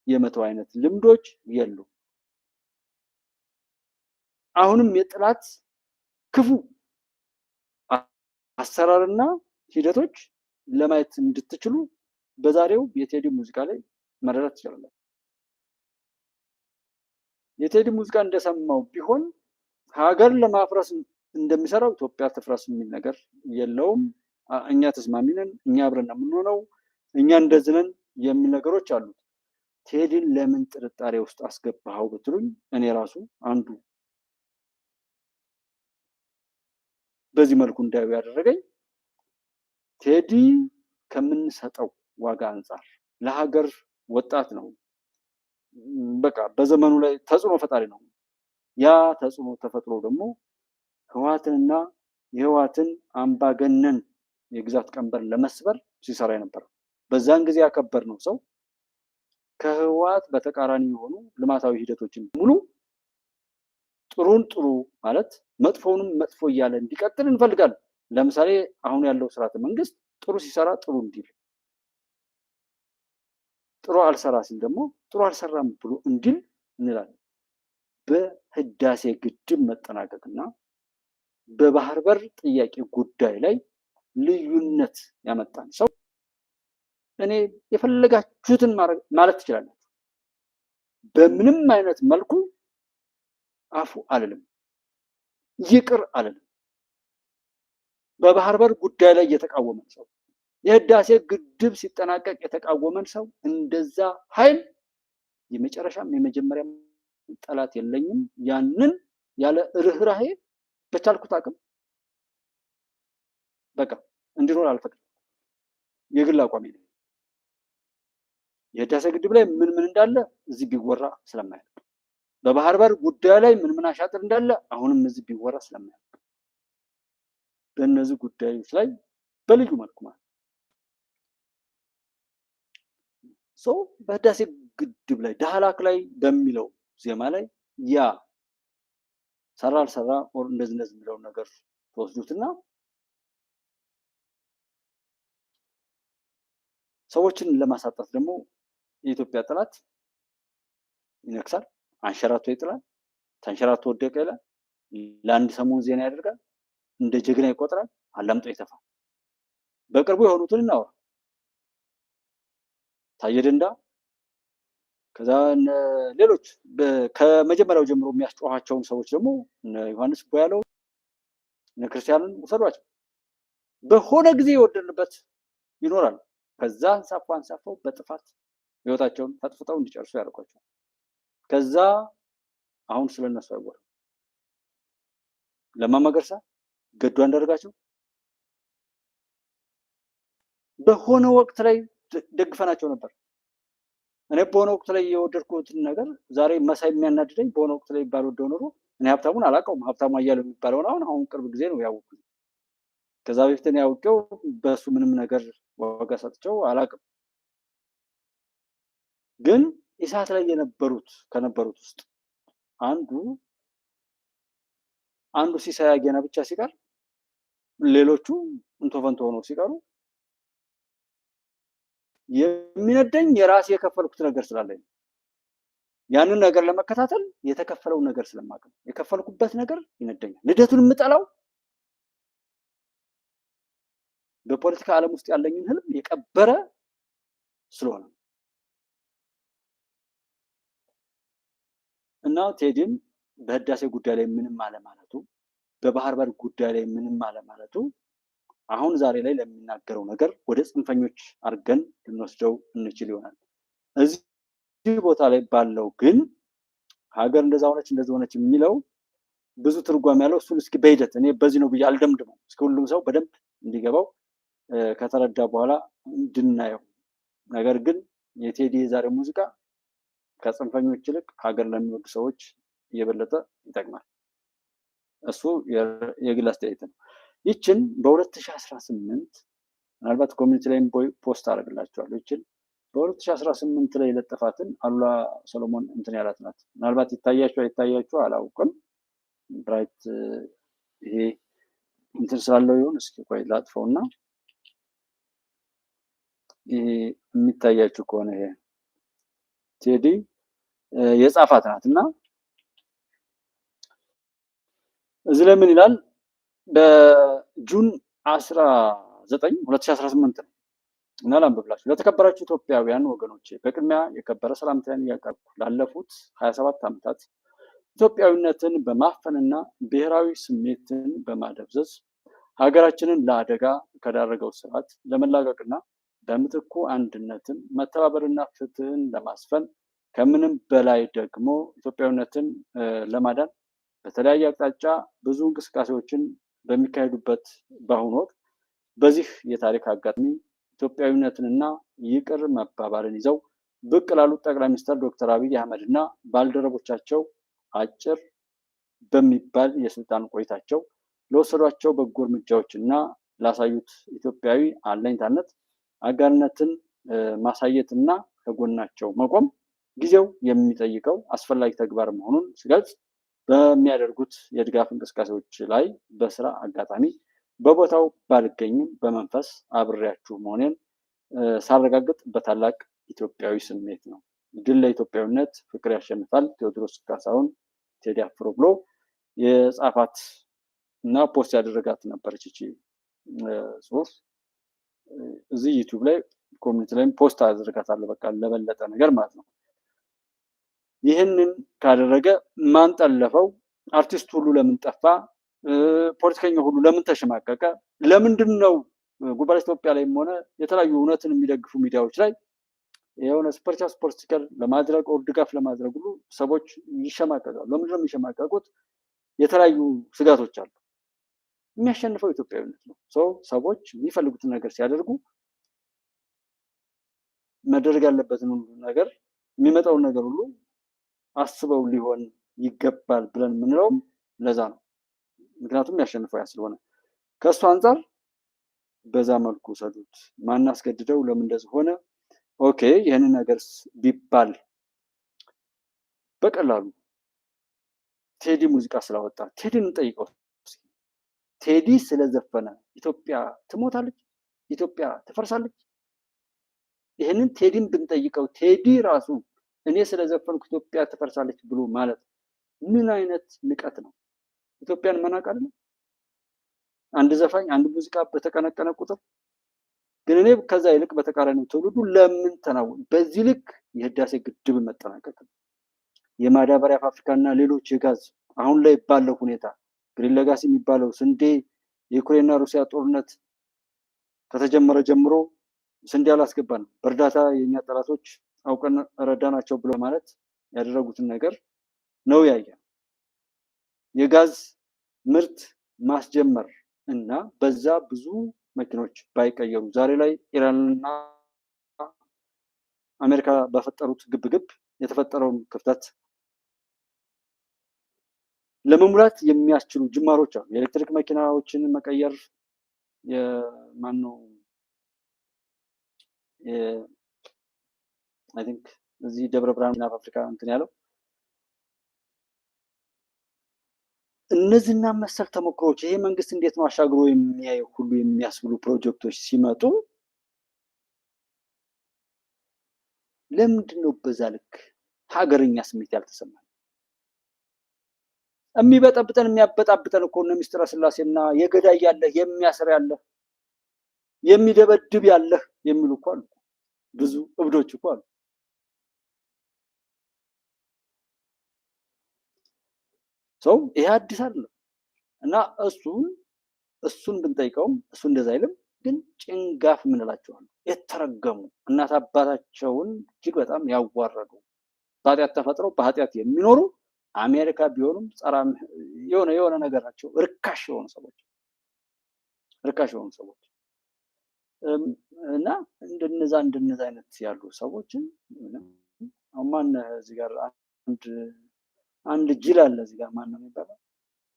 የመተው አይነት ልምዶች የሉ። አሁንም የጥላት ክፉ አሰራርና ሂደቶች ለማየት እንድትችሉ በዛሬው የቴዲ ሙዚቃ ላይ መረዳት ትችላላችሁ። የቴዲ ሙዚቃ እንደሰማው ቢሆን ሀገር ለማፍረስ እንደሚሰራው ኢትዮጵያ ትፍረስ የሚል ነገር የለውም። እኛ ተስማሚ ነን፣ እኛ አብረን ነው የምንሆነው፣ እኛ እንደዚህ ነን የሚል ነገሮች አሉት። ቴዲን ለምን ጥርጣሬ ውስጥ አስገባኸው ብትሉኝ እኔ ራሱ አንዱ በዚህ መልኩ እንዳየው ያደረገኝ ቴዲ ከምንሰጠው ዋጋ አንጻር ለሀገር ወጣት ነው፣ በቃ በዘመኑ ላይ ተጽዕኖ ፈጣሪ ነው። ያ ተጽዕኖ ተፈጥሮ ደግሞ ህወሓትንና የህወሓትን አምባገነን የግዛት ቀንበር ለመስበር ሲሰራ የነበረው በዛን ጊዜ ያከበር ነው ሰው ከህወሓት በተቃራኒ የሆኑ ልማታዊ ሂደቶችን ሙሉ ጥሩን ጥሩ ማለት መጥፎውንም መጥፎ እያለ እንዲቀጥል እንፈልጋለን። ለምሳሌ አሁን ያለው ስርዓተ መንግስት ጥሩ ሲሰራ ጥሩ እንዲል፣ ጥሩ አልሰራ ሲል ደግሞ ጥሩ አልሰራም ብሎ እንዲል እንላለን። በህዳሴ ግድብ መጠናቀቅና በባህር በር ጥያቄ ጉዳይ ላይ ልዩነት ያመጣን ሰው እኔ የፈለጋችሁትን ማለት ትችላላችሁ፣ በምንም አይነት መልኩ አፉ አልልም፣ ይቅር አልልም። በባህር በር ጉዳይ ላይ የተቃወመን ሰው የህዳሴ ግድብ ሲጠናቀቅ የተቃወመን ሰው እንደዛ ኃይል የመጨረሻም የመጀመሪያም ጠላት የለኝም። ያንን ያለ ርህራሄ በቻልኩት አቅም በቃ እንዲኖር አልፈቅድም። የግል አቋሜ ነው። የህዳሴ ግድብ ላይ ምን እንዳለ እዚህ ቢወራ ስለማያልቅ፣ በባህር በር ጉዳይ ላይ ምን አሻጥር እንዳለ አሁንም እዚህ ቢወራ ስለማያልቅ፣ በእነዚህ ጉዳዮች ላይ በልዩ መልኩ ማለት ሰው በህዳሴ ግድብ ላይ ዳህላክ ላይ በሚለው ዜማ ላይ ያ ሰራ አልሰራ ኦር እንደዚህ የሚለውን ነገር ተወስዱትና ሰዎችን ለማሳጣት ደግሞ የኢትዮጵያ ጠላት ይነክሳል፣ አንሸራቶ ይጥላል፣ ተንሸራቶ ወደቀ ይላል፣ ለአንድ ሰሞን ዜና ያደርጋል፣ እንደ ጀግና ይቆጥራል፣ አላምጦ ይተፋል። በቅርቡ የሆኑትን እናወራ። ታየ ደንዳ ከዛ ሌሎች ከመጀመሪያው ጀምሮ የሚያስጮኋቸውን ሰዎች ደግሞ ዮሐንስ ቦያለው እነ ክርስቲያንን ውሰዷቸው። በሆነ ጊዜ የወደድንበት ይኖራል። ከዛ አንሳፈው በጥፋት ህይወታቸውን ፈጥፍጠው እንዲጨርሱ ያደርጓቸው። ከዛ አሁን ስለነሱ አይወራም። ለማ መገርሳ፣ ገዱ አንዳርጋቸው በሆነ ወቅት ላይ ደግፈናቸው ነበር። እኔ በሆነ ወቅት ላይ የወደድኩትን ነገር ዛሬ መሳይ የሚያናድደኝ በሆነ ወቅት ላይ ባልወደው ኖሮ እኔ ሀብታሙን አላውቀውም። ሀብታሙ አያሌው የሚባለውን አሁን ቅርብ ጊዜ ነው ያወቅኩት። ከዛ በፊት እኔ ያውቀው በሱ ምንም ነገር ዋጋ ሰጥቼው አላውቅም። ግን ኢሳት ላይ ከነበሩት ውስጥ አንዱ ሲሳይ አጌና ብቻ ሲቀር ሌሎቹ እንቶፈንቶ ሆነው ሲቀሩ የሚነደኝ የራሴ የከፈልኩት ነገር ስላለኝ ያንን ነገር ለመከታተል የተከፈለው ነገር ስለማውቅ የከፈልኩበት ነገር ይነደኛል። ልደቱን የምጠላው በፖለቲካ ዓለም ውስጥ ያለኝን ህልም የቀበረ ስለሆነ እና ቴዲን በህዳሴ ጉዳይ ላይ ምንም አለማለቱ፣ በባህር በር ጉዳይ ላይ ምንም አለማለቱ አሁን ዛሬ ላይ ለሚናገረው ነገር ወደ ጽንፈኞች አድርገን ልንወስደው እንችል ይሆናል። እዚህ ቦታ ላይ ባለው ግን ሀገር እንደዛ ሆነች እንደዚህ ሆነች የሚለው ብዙ ትርጓሜ ያለው እሱን እስኪ በሂደት እኔ በዚህ ነው ብዬ አልደምድመው። እስኪ ሁሉም ሰው በደንብ እንዲገባው ከተረዳ በኋላ እንድናየው። ነገር ግን የቴዲ የዛሬ ሙዚቃ ከጽንፈኞች ይልቅ ሀገር ለሚወዱ ሰዎች እየበለጠ ይጠቅማል። እሱ የግል አስተያየት ነው። ይችን በ2018 ምናልባት ኮሚኒቲ ላይም ፖስት አደርግላቸዋለሁ። ይችን በ2018 ላይ የለጠፋትን አሉላ ሰሎሞን እንትን ያላት ናት። ምናልባት ይታያችሁ አይታያችሁ አላውቅም። ብራይት ይሄ እንትን ስላለው ይሁን እስኪ ቆይ ላጥፈውና ይሄ የሚታያችሁ ከሆነ ይሄ ቴዲ የጻፋት ናት እና እዚህ ላይ ምን ይላል? በጁን 19 2018 ነው እና ላንብብላችሁ። ለተከበራችሁ ኢትዮጵያውያን ወገኖቼ በቅድሚያ የከበረ ሰላምታዬን እያቀረብኩ ላለፉት 27 ዓመታት ኢትዮጵያዊነትን በማፈንና ብሔራዊ ስሜትን በማደብዘዝ ሀገራችንን ለአደጋ ከዳረገው ስርዓት ለመላቀቅና በምትኩ አንድነትን፣ መተባበርና ፍትህን ለማስፈን ከምንም በላይ ደግሞ ኢትዮጵያዊነትን ለማዳን በተለያየ አቅጣጫ ብዙ እንቅስቃሴዎችን በሚካሄዱበት በአሁኑ ወቅት በዚህ የታሪክ አጋጣሚ ኢትዮጵያዊነትንና ይቅር መባባልን ይዘው ብቅ ላሉት ጠቅላይ ሚኒስትር ዶክተር አብይ አህመድ እና ባልደረቦቻቸው አጭር በሚባል የስልጣን ቆይታቸው ለወሰዷቸው በጎ እርምጃዎች እና ላሳዩት ኢትዮጵያዊ አለኝታነት አጋርነትን ማሳየትና ከጎናቸው መቆም ጊዜው የሚጠይቀው አስፈላጊ ተግባር መሆኑን ስገልጽ በሚያደርጉት የድጋፍ እንቅስቃሴዎች ላይ በስራ አጋጣሚ በቦታው ባልገኝም በመንፈስ አብሬያችሁ መሆኔን ሳረጋግጥ በታላቅ ኢትዮጵያዊ ስሜት ነው። ድል ለኢትዮጵያዊነት፣ ፍቅር ያሸንፋል። ቴዎድሮስ ካሳሁን ቴዲ አፍሮ ብሎ የጻፋት እና ፖስት ያደረጋት ነበረች እቺ ጽሁፍ። እዚህ ዩቲዩብ ላይ ኮሚኒቲ ላይም ፖስት አደረጋታለሁ። በቃ ለበለጠ ነገር ማለት ነው። ይህንን ካደረገ ማን ጠለፈው? አርቲስት ሁሉ ለምን ጠፋ? ፖለቲከኛ ሁሉ ለምን ተሸማቀቀ? ለምንድን ነው ጉባኤ ኢትዮጵያ ላይም ሆነ የተለያዩ እውነትን የሚደግፉ ሚዲያዎች ላይ የሆነ ስፖርት ስቲከር ለማድረግ ድጋፍ ለማድረግ ሁሉ ሰዎች ይሸማቀቃሉ? ለምንድን ነው የሚሸማቀቁት? የተለያዩ ስጋቶች አሉ። የሚያሸንፈው ኢትዮጵያዊነት ነው። ሰዎች የሚፈልጉትን ነገር ሲያደርጉ መደረግ ያለበትን ሁሉ ነገር የሚመጣውን ነገር ሁሉ አስበው ሊሆን ይገባል ብለን የምንለው ለዛ ነው። ምክንያቱም ያሸንፈው ያ ስለሆነ ከእሱ አንጻር በዛ መልኩ ሰዱት። ማናስገድደው ለምን እንደዚህ ሆነ? ኦኬ ይህንን ነገር ቢባል በቀላሉ ቴዲ ሙዚቃ ስላወጣ ቴዲን እንጠይቀው። ቴዲ ስለዘፈነ ኢትዮጵያ ትሞታለች? ኢትዮጵያ ትፈርሳለች? ይህንን ቴዲን ብንጠይቀው ቴዲ ራሱ እኔ ስለዘፈንኩ ኢትዮጵያ ትፈርሳለች ብሎ ማለት ምን አይነት ንቀት ነው? ኢትዮጵያን መናቅ አይደለም? አንድ ዘፋኝ አንድ ሙዚቃ በተቀነቀነ ቁጥር ግን እኔ ከዛ ይልቅ በተቃራኒው ትውልዱ ለምን ተናወን? በዚህ ልክ የህዳሴ ግድብ መጠናቀቅ፣ የማዳበሪያ ፋብሪካና ሌሎች የጋዝ አሁን ላይ ባለው ሁኔታ ግሪን ሌጋሲ የሚባለው ስንዴ የዩክሬንና ሩሲያ ጦርነት ከተጀመረ ጀምሮ ስንዴ አላስገባንም፣ በእርዳታ የኛ ጠላቶች አውቀን ረዳናቸው ብሎ ማለት ያደረጉትን ነገር ነው ያየ። የጋዝ ምርት ማስጀመር እና በዛ ብዙ መኪኖች ባይቀየሩ ዛሬ ላይ ኢራንና አሜሪካ በፈጠሩት ግብግብ የተፈጠረውን ክፍተት ለመሙላት የሚያስችሉ ጅማሮች አሉ። የኤሌክትሪክ መኪናዎችን መቀየር የማነው አይ ቲንክ እዚህ ደብረ ብርሃንና አፍሪካ እንትን ያለው እነዚህና መሰል ተሞክሮች ይሄ መንግስት እንዴት ነው አሻግሮ የሚያየው ሁሉ የሚያስብሉ ፕሮጀክቶች ሲመጡ ለምንድን ነው በዛ ልክ ሀገርኛ ስሜት ያልተሰማል? የሚበጠብጠን የሚያበጣብጠን እኮ ነው ሚስጥረ ስላሴና የገዳይ ያለህ የሚያስር ያለህ የሚደበድብ ያለህ የሚሉ እኮ አሉ። ብዙ እብዶች እኮ አሉ። ሰው ይሄ አዲስ አይደለም እና እሱን ብንጠይቀውም እሱ እንደዛ አይልም። ግን ጭንጋፍ የምንላቸው አሉ። የተረገሙ እናት አባታቸውን እጅግ በጣም ያዋረዱ በኃጢአት ተፈጥረው በኃጢአት የሚኖሩ አሜሪካ ቢሆኑም ጸራም የሆነ ነገር ናቸው። ርካሽ የሆኑ ሰዎች እና እንደነዛ አይነት ያሉ ሰዎችን ማን እዚህ ጋር አንድ ጅል አለ እዚህ ጋር ማን ነው የሚባለው?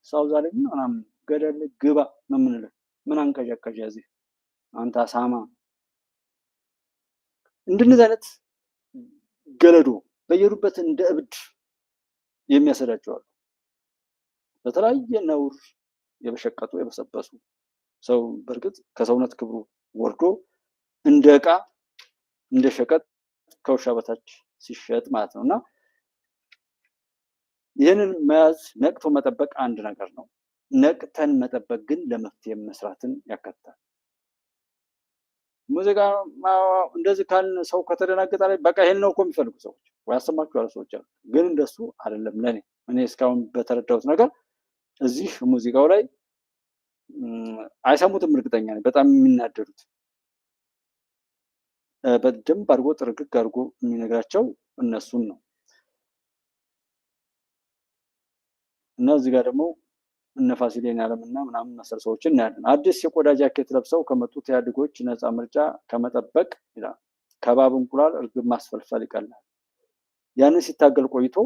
ሳውዝ አለ ምናምን ገደል ግባ ነው የምንለው። ምን አንቀዠቀዠ እዚህ አንተ አሳማ። እንደነዚህ አይነት ገለዶ በየሩበት እንደ እብድ የሚያሰዳቸው አሉ። በተለያየ ነውር የበሸቀጡ የበሰበሱ ሰው በእርግጥ ከሰውነት ክብሩ ወርዶ እንደ ዕቃ እንደ ሸቀጥ ከውሻ በታች ሲሸጥ ማለት ነው። እና ይህንን መያዝ ነቅቶ መጠበቅ አንድ ነገር ነው። ነቅተን መጠበቅ ግን ለመፍትሄ መስራትን ያካትታል። ሙዚቃ እንደዚህ ካል ሰው ከተደናገጠ ላይ በቃ ይሄን ነው እኮ የሚፈልጉ ሰዎች ወይ ያሰማችኋል ሰዎች አሉ። ግን እንደሱ አይደለም። እኔ እስካሁን በተረዳሁት ነገር እዚህ ሙዚቃው ላይ አይሰሙትም። እርግጠኛ ነኝ በጣም የሚናደዱት በደንብ አድርጎ ጥርግግ አድርጎ የሚነግራቸው እነሱን ነው። እና እዚህ ጋር ደግሞ እነ ፋሲሌን ያለምና ምናምን መሰል ሰዎችን እናያለን። አዲስ የቆዳ ጃኬት ለብሰው ከመጡት ኢህአዴጎች ነፃ ምርጫ ከመጠበቅ ይላል ከባብ እንቁላል እርግብ ማስፈልፈል ይቀላል። ያንን ሲታገል ቆይቶ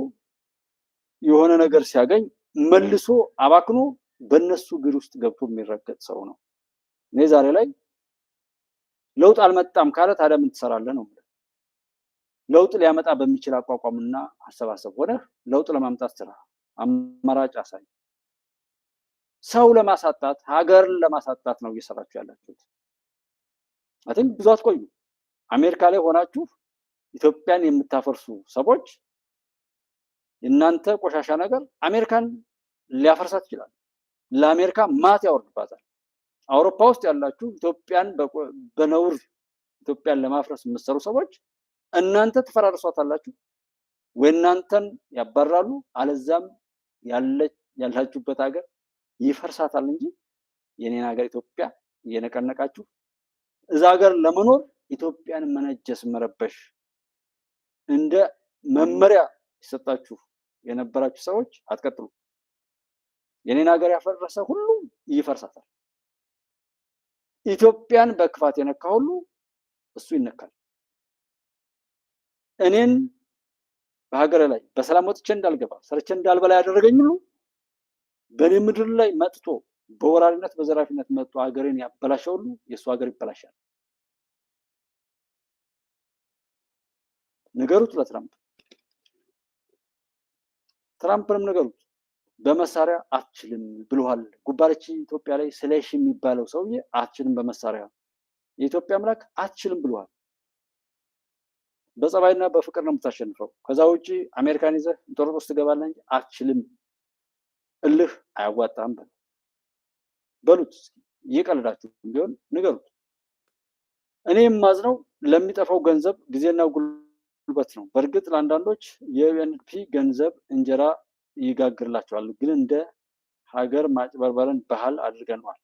የሆነ ነገር ሲያገኝ መልሶ አባክኖ በእነሱ እግር ውስጥ ገብቶ የሚረገጥ ሰው ነው። እኔ ዛሬ ላይ ለውጥ አልመጣም ካለ ታዲያ ምን ትሰራለህ ነው። ለውጥ ሊያመጣ በሚችል አቋቋምና አሰባሰብ ሆነ ለውጥ ለማምጣት ስራ አማራጭ አሳይ። ሰው ለማሳጣት ሀገርን ለማሳጣት ነው እየሰራችሁ ያላችሁት። አትም ብዙ አትቆዩ። አሜሪካ ላይ ሆናችሁ ኢትዮጵያን የምታፈርሱ ሰዎች እናንተ ቆሻሻ ነገር አሜሪካን ሊያፈርሳት ይችላል። ለአሜሪካ ማት ያወርድባታል። አውሮፓ ውስጥ ያላችሁ ኢትዮጵያን በነውር ኢትዮጵያን ለማፍረስ የምትሰሩ ሰዎች እናንተ ትፈራርሷታላችሁ ወይ እናንተን ያባራሉ፣ አለዛም ያላችሁበት ሀገር ይፈርሳታል እንጂ የኔን ሀገር ኢትዮጵያ እየነቀነቃችሁ እዛ ሀገር ለመኖር ኢትዮጵያን መነጀስ መረበሽ እንደ መመሪያ ይሰጣችሁ የነበራችሁ ሰዎች አትቀጥሉ። የኔን ሀገር ያፈረሰ ሁሉ ይፈርሳታል። ኢትዮጵያን በክፋት የነካ ሁሉ እሱ ይነካል። እኔን በሀገር ላይ በሰላም ወጥቼ እንዳልገባ ሰርቼ እንዳልበላ ያደረገኝ ሁሉ በኔ ምድር ላይ መጥቶ በወራሪነት በዘራፊነት መጥቶ ሀገሬን ያበላሸው ሁሉ የሱ ሀገር ይበላሻል። ነገሩት ለትራምፕ ትራምፕንም ነገሩት በመሳሪያ አትችልም ብለዋል። ጉባለች ኢትዮጵያ ላይ ስለሽ የሚባለው ሰውዬ አትችልም በመሳሪያ የኢትዮጵያ አምላክ አትችልም ብለዋል። በጸባይና በፍቅር ነው የምታሸንፈው። ከዛ ውጪ አሜሪካን ይዘህ ጦርነት ውስጥ ትገባለህ እንጂ አትችልም። እልህ አያዋጣም በሉት። እየቀለዳችሁ ቢሆን ንገሩት። እኔ የማዝነው ለሚጠፋው ገንዘብ ጊዜና ጉልበት ነው። በእርግጥ ለአንዳንዶች የዩኤንፒ ገንዘብ እንጀራ ይጋግርላቸዋል፣ ግን እንደ ሀገር ማጭበርበርን ባህል አድርገነዋል።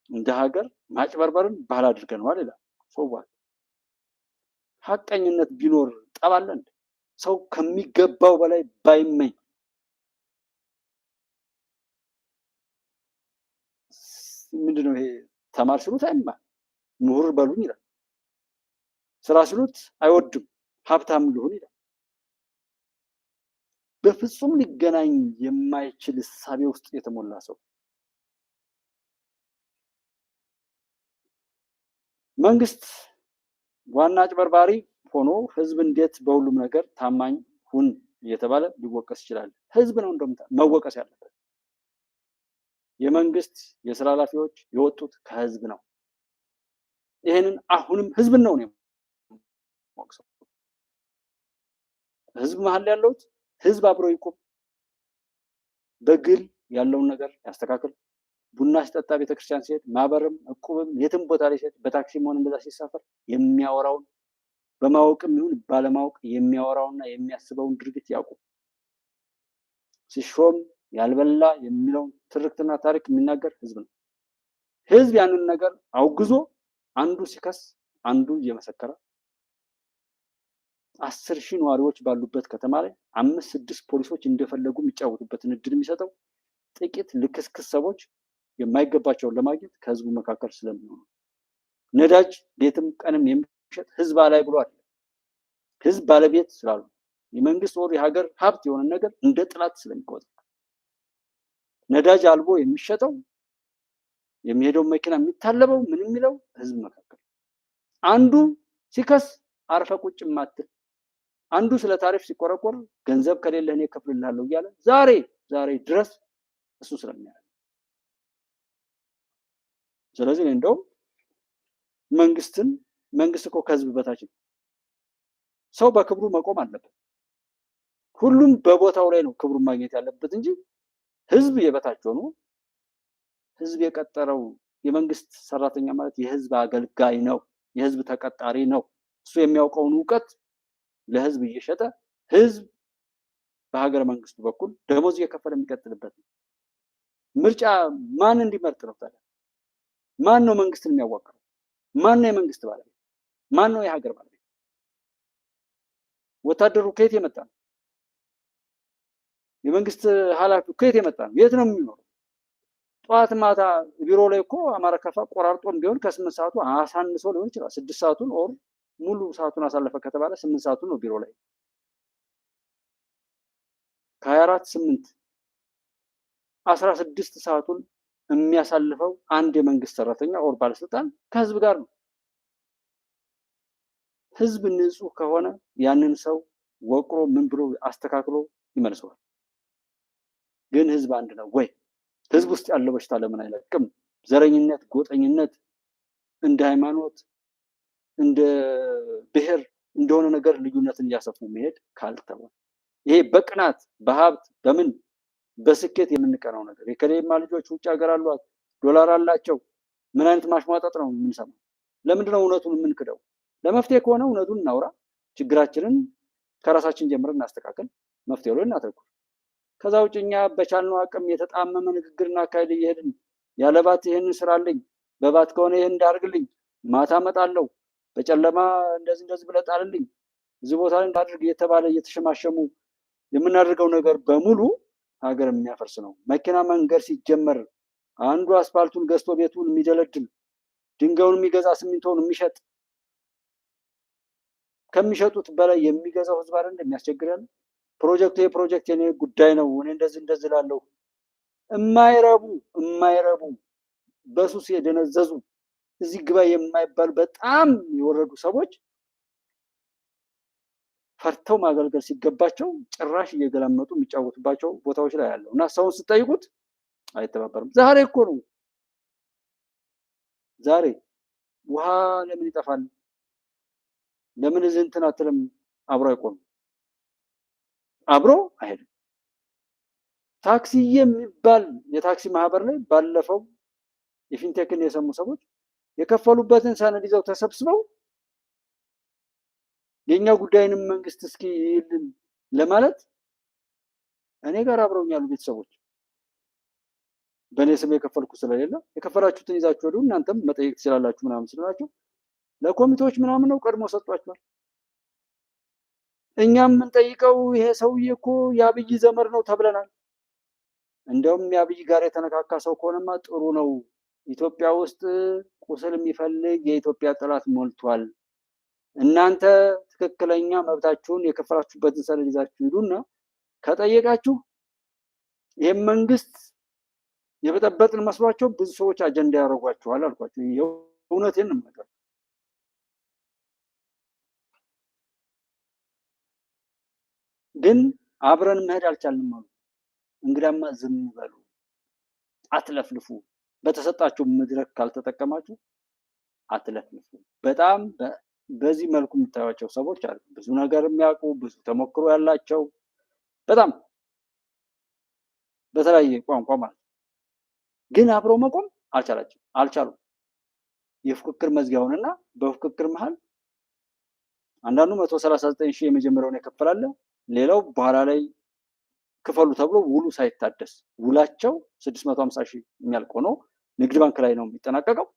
እንደ ሀገር ማጭበርበርን ባህል አድርገነዋል ይላል። ሰዋል ሀቀኝነት ቢኖር ጠባለን ሰው ከሚገባው በላይ ባይመኝ ምንድነው ይሄ? ተማር ሲሉት አይማር፣ ምሁር በሉኝ ይላል። ስራ ሲሉት አይወድም፣ ሀብታም ልሁን ይላል። በፍጹም ሊገናኝ የማይችል እሳቤ ውስጥ የተሞላ ሰው። መንግስት ዋና አጭበርባሪ ሆኖ ህዝብ እንዴት በሁሉም ነገር ታማኝ ሁን እየተባለ ሊወቀስ ይችላል? ህዝብ ነው እንደውም መወቀስ ያለበት። የመንግስት የስራ ኃላፊዎች የወጡት ከህዝብ ነው። ይሄንን አሁንም ህዝብን ነው የምወቅሰው። ህዝብ መሀል ያለውት ህዝብ አብሮ ይቆም፣ በግል ያለውን ነገር ያስተካክል። ቡና ሲጠጣ ቤተክርስቲያን ሲሄድ፣ ማህበርም እቁብም የትም ቦታ ላይ ሲሄድ፣ በታክሲም ሆነ እንደዛ ሲሳፈር የሚያወራውን በማወቅም ይሁን ባለማወቅ የሚያወራውና የሚያስበውን ድርጊት ያውቁ። ሲሾም ያልበላ የሚለውን ትርክትና ታሪክ የሚናገር ህዝብ ነው። ህዝብ ያንን ነገር አውግዞ አንዱ ሲከስ አንዱ እየመሰከረ 10,000 ነዋሪዎች ባሉበት ከተማ ላይ 5-6 ፖሊሶች እንደፈለጉ የሚጫወቱበትን እድል የሚሰጠው ጥቂት ልክስክስ ሰዎች የማይገባቸውን ለማግኘት ከህዝቡ መካከል ስለሚሆኑ ነዳጅ ቤትም ቀንም የሚሸጥ ህዝብ ላይ ብሏል። ህዝብ ባለቤት ስላሉ የመንግስት ወር የሀገር ሀብት የሆነ ነገር እንደ ጥላት ስለሚቆጥር ነዳጅ አልቦ የሚሸጠው የሚሄደው መኪና የሚታለበው ምን የሚለው ህዝብ መካከል አንዱ ሲከስ አርፈ ቁጭ ማትል አንዱ ስለ ታሪፍ ሲቆረቆር ገንዘብ ከሌለ እኔ ከፍልልሃለሁ እያለ ዛሬ ድረስ እሱ ስለሚያደርግ ስለዚህ እንደው መንግስት እኮ ከህዝብ በታች ነው። ሰው በክብሩ መቆም አለበት። ሁሉም በቦታው ላይ ነው ክብሩን ማግኘት ያለበት እንጂ ህዝብ የበታች ሆኖ ህዝብ የቀጠረው የመንግስት ሰራተኛ ማለት የህዝብ አገልጋይ ነው፣ የህዝብ ተቀጣሪ ነው። እሱ የሚያውቀውን ዕውቀት ለህዝብ እየሸጠ ህዝብ በሀገረ መንግስቱ በኩል ደሞዝ እየከፈለ የሚቀጥልበት ነው። ምርጫ ማን እንዲመርጥ ነው ታዲያ? ማን ነው መንግስትን የሚያዋቅረው? ማን ነው የመንግስት ባለቤት? ማን ነው የሀገር ባለቤት? ወታደሩ ከየት የመጣ ነው? የመንግስት ኃላፊው ከየት የመጣ ነው? የት ነው የሚኖረው? ጠዋት ማታ ቢሮ ላይ እኮ አማራ ከፋ ቆራርጦም ቢሆን ከ8 ሰዓቱ አሳንሶ ሊሆን ይችላል። 6 ሰዓቱን ኦር ሙሉ ሰዓቱን አሳለፈ ከተባለ 8 ሰዓቱን ነው ቢሮ ላይ። ከ24 8 16 ሰዓቱን የሚያሳልፈው አንድ የመንግስት ሰራተኛ ኦር ባለስልጣን ከህዝብ ጋር ነው። ህዝብ ንጹህ ከሆነ ያንን ሰው ወቅሮ ምን ብሎ አስተካክሎ ይመልሰዋል። ግን ህዝብ አንድ ነው ወይ? ህዝብ ውስጥ ያለው በሽታ ለምን አይለቅም? ዘረኝነት፣ ጎጠኝነት እንደ ሃይማኖት እንደ ብሔር እንደሆነ ነገር ልዩነትን እያሰፉ መሄድ ካልተወ ይሄ በቅናት በሀብት በምን በስኬት የምንቀናው ነገር የከሌማ ልጆች ውጭ ሀገር አሏት ዶላር አላቸው ምን አይነት ማሽሟጠጥ ነው የምንሰማው? ለምንድን ነው እውነቱን የምንክደው? ለመፍትሄ ከሆነ እውነቱን እናውራ፣ ችግራችንን ከራሳችን ጀምረን እናስተካከል፣ መፍትሄው ላይ እናተኩር። ከዛ ውጭ እኛ በቻልነው አቅም የተጣመመ ንግግርና አካሄድ እየሄድን ያለባት ይሄንን ስራልኝ በባት ከሆነ ይሄን እንዳርግልኝ ማታ መጣለው በጨለማ እንደዚህ ብለህ ጣልልኝ እዚህ ቦታ ላይ እንዳድርግ እየተባለ እየተሸማሸሙ የምናደርገው ነገር በሙሉ ሀገር የሚያፈርስ ነው። መኪና መንገድ ሲጀመር አንዱ አስፋልቱን ገዝቶ ቤቱን የሚደለድል ድንጋዩን የሚገዛ ሲሚንቶውን የሚሸጥ ከሚሸጡት በላይ የሚገዛው ህዝብ አይደል እንደሚያስቸግረን። ፕሮጀክቱ የፕሮጀክት የኔ ጉዳይ ነው እኔ እንደዚህ ላለው የማይረቡ በሱስ የደነዘዙ እዚህ ግባ የማይባሉ በጣም የወረዱ ሰዎች ፈርተው ማገልገል ሲገባቸው ጭራሽ እየገላመጡ የሚጫወቱባቸው ቦታዎች ላይ ያለው እና ሰውን ስጠይቁት አይተባበርም። ዛሬ እኮ ነው ዛሬ ውሃ ለምን ይጠፋል? ለምን እዚህ እንትን አትልም? አብሮ አይቆም፣ አብሮ አይሄድም። ታክሲ የሚባል የታክሲ ማህበር ላይ ባለፈው የፊንቴክን የሰሙ ሰዎች የከፈሉበትን ሰነድ ይዘው ተሰብስበው የኛ ጉዳይንም መንግስት እስኪ ይልን ለማለት እኔ ጋር አብረውኝ ያሉ ቤተሰቦች በእኔ ስም የከፈልኩ ስለሌለ የከፈላችሁትን ይዛችሁ ወዲሁ እናንተም መጠየቅ ትችላላችሁ ምናምን ስለናቸው ለኮሚቴዎች ምናምን ነው ቀድሞ ሰጥቷቸዋል። እኛም የምንጠይቀው ይሄ ሰውዬ እኮ የአብይ ዘመድ ነው ተብለናል። እንደውም የአብይ ጋር የተነካካ ሰው ከሆነማ ጥሩ ነው። ኢትዮጵያ ውስጥ ቁስል የሚፈልግ የኢትዮጵያ ጠላት ሞልቷል። እናንተ ትክክለኛ መብታችሁን የከፈላችሁበትን ሰነድ ይዛችሁ ሂዱና ከጠየቃችሁ ይሄን መንግስት የበጠበጥን መስሏቸው ብዙ ሰዎች አጀንዳ ያደርጓቸዋል አልኳቸው። እውነቴን ነው የምነግርህ። ግን አብረን መሄድ አልቻልንም አሉ። እንግዳማ ዝም በሉ፣ አትለፍልፉ። በተሰጣችሁ መድረክ ካልተጠቀማችሁ አትለፍልፉ። በጣም በዚህ መልኩ የምታዩቸው ሰዎች አሉ። ብዙ ነገር የሚያውቁ ብዙ ተሞክሮ ያላቸው በጣም በተለያየ ቋንቋ ማለት ነው። ግን አብሮ መቆም አልቻሉም። የፉክክር መዝጊያውንና በፉክክር መሃል አንዳንዱ 139 ሺህ የመጀመሪያውን የከፈላለ፣ ሌላው በኋላ ላይ ክፈሉ ተብሎ ውሉ ሳይታደስ ውላቸው 650 ሺህ የሚያልቅ ሆኖ ንግድ ባንክ ላይ ነው የሚጠናቀቀው።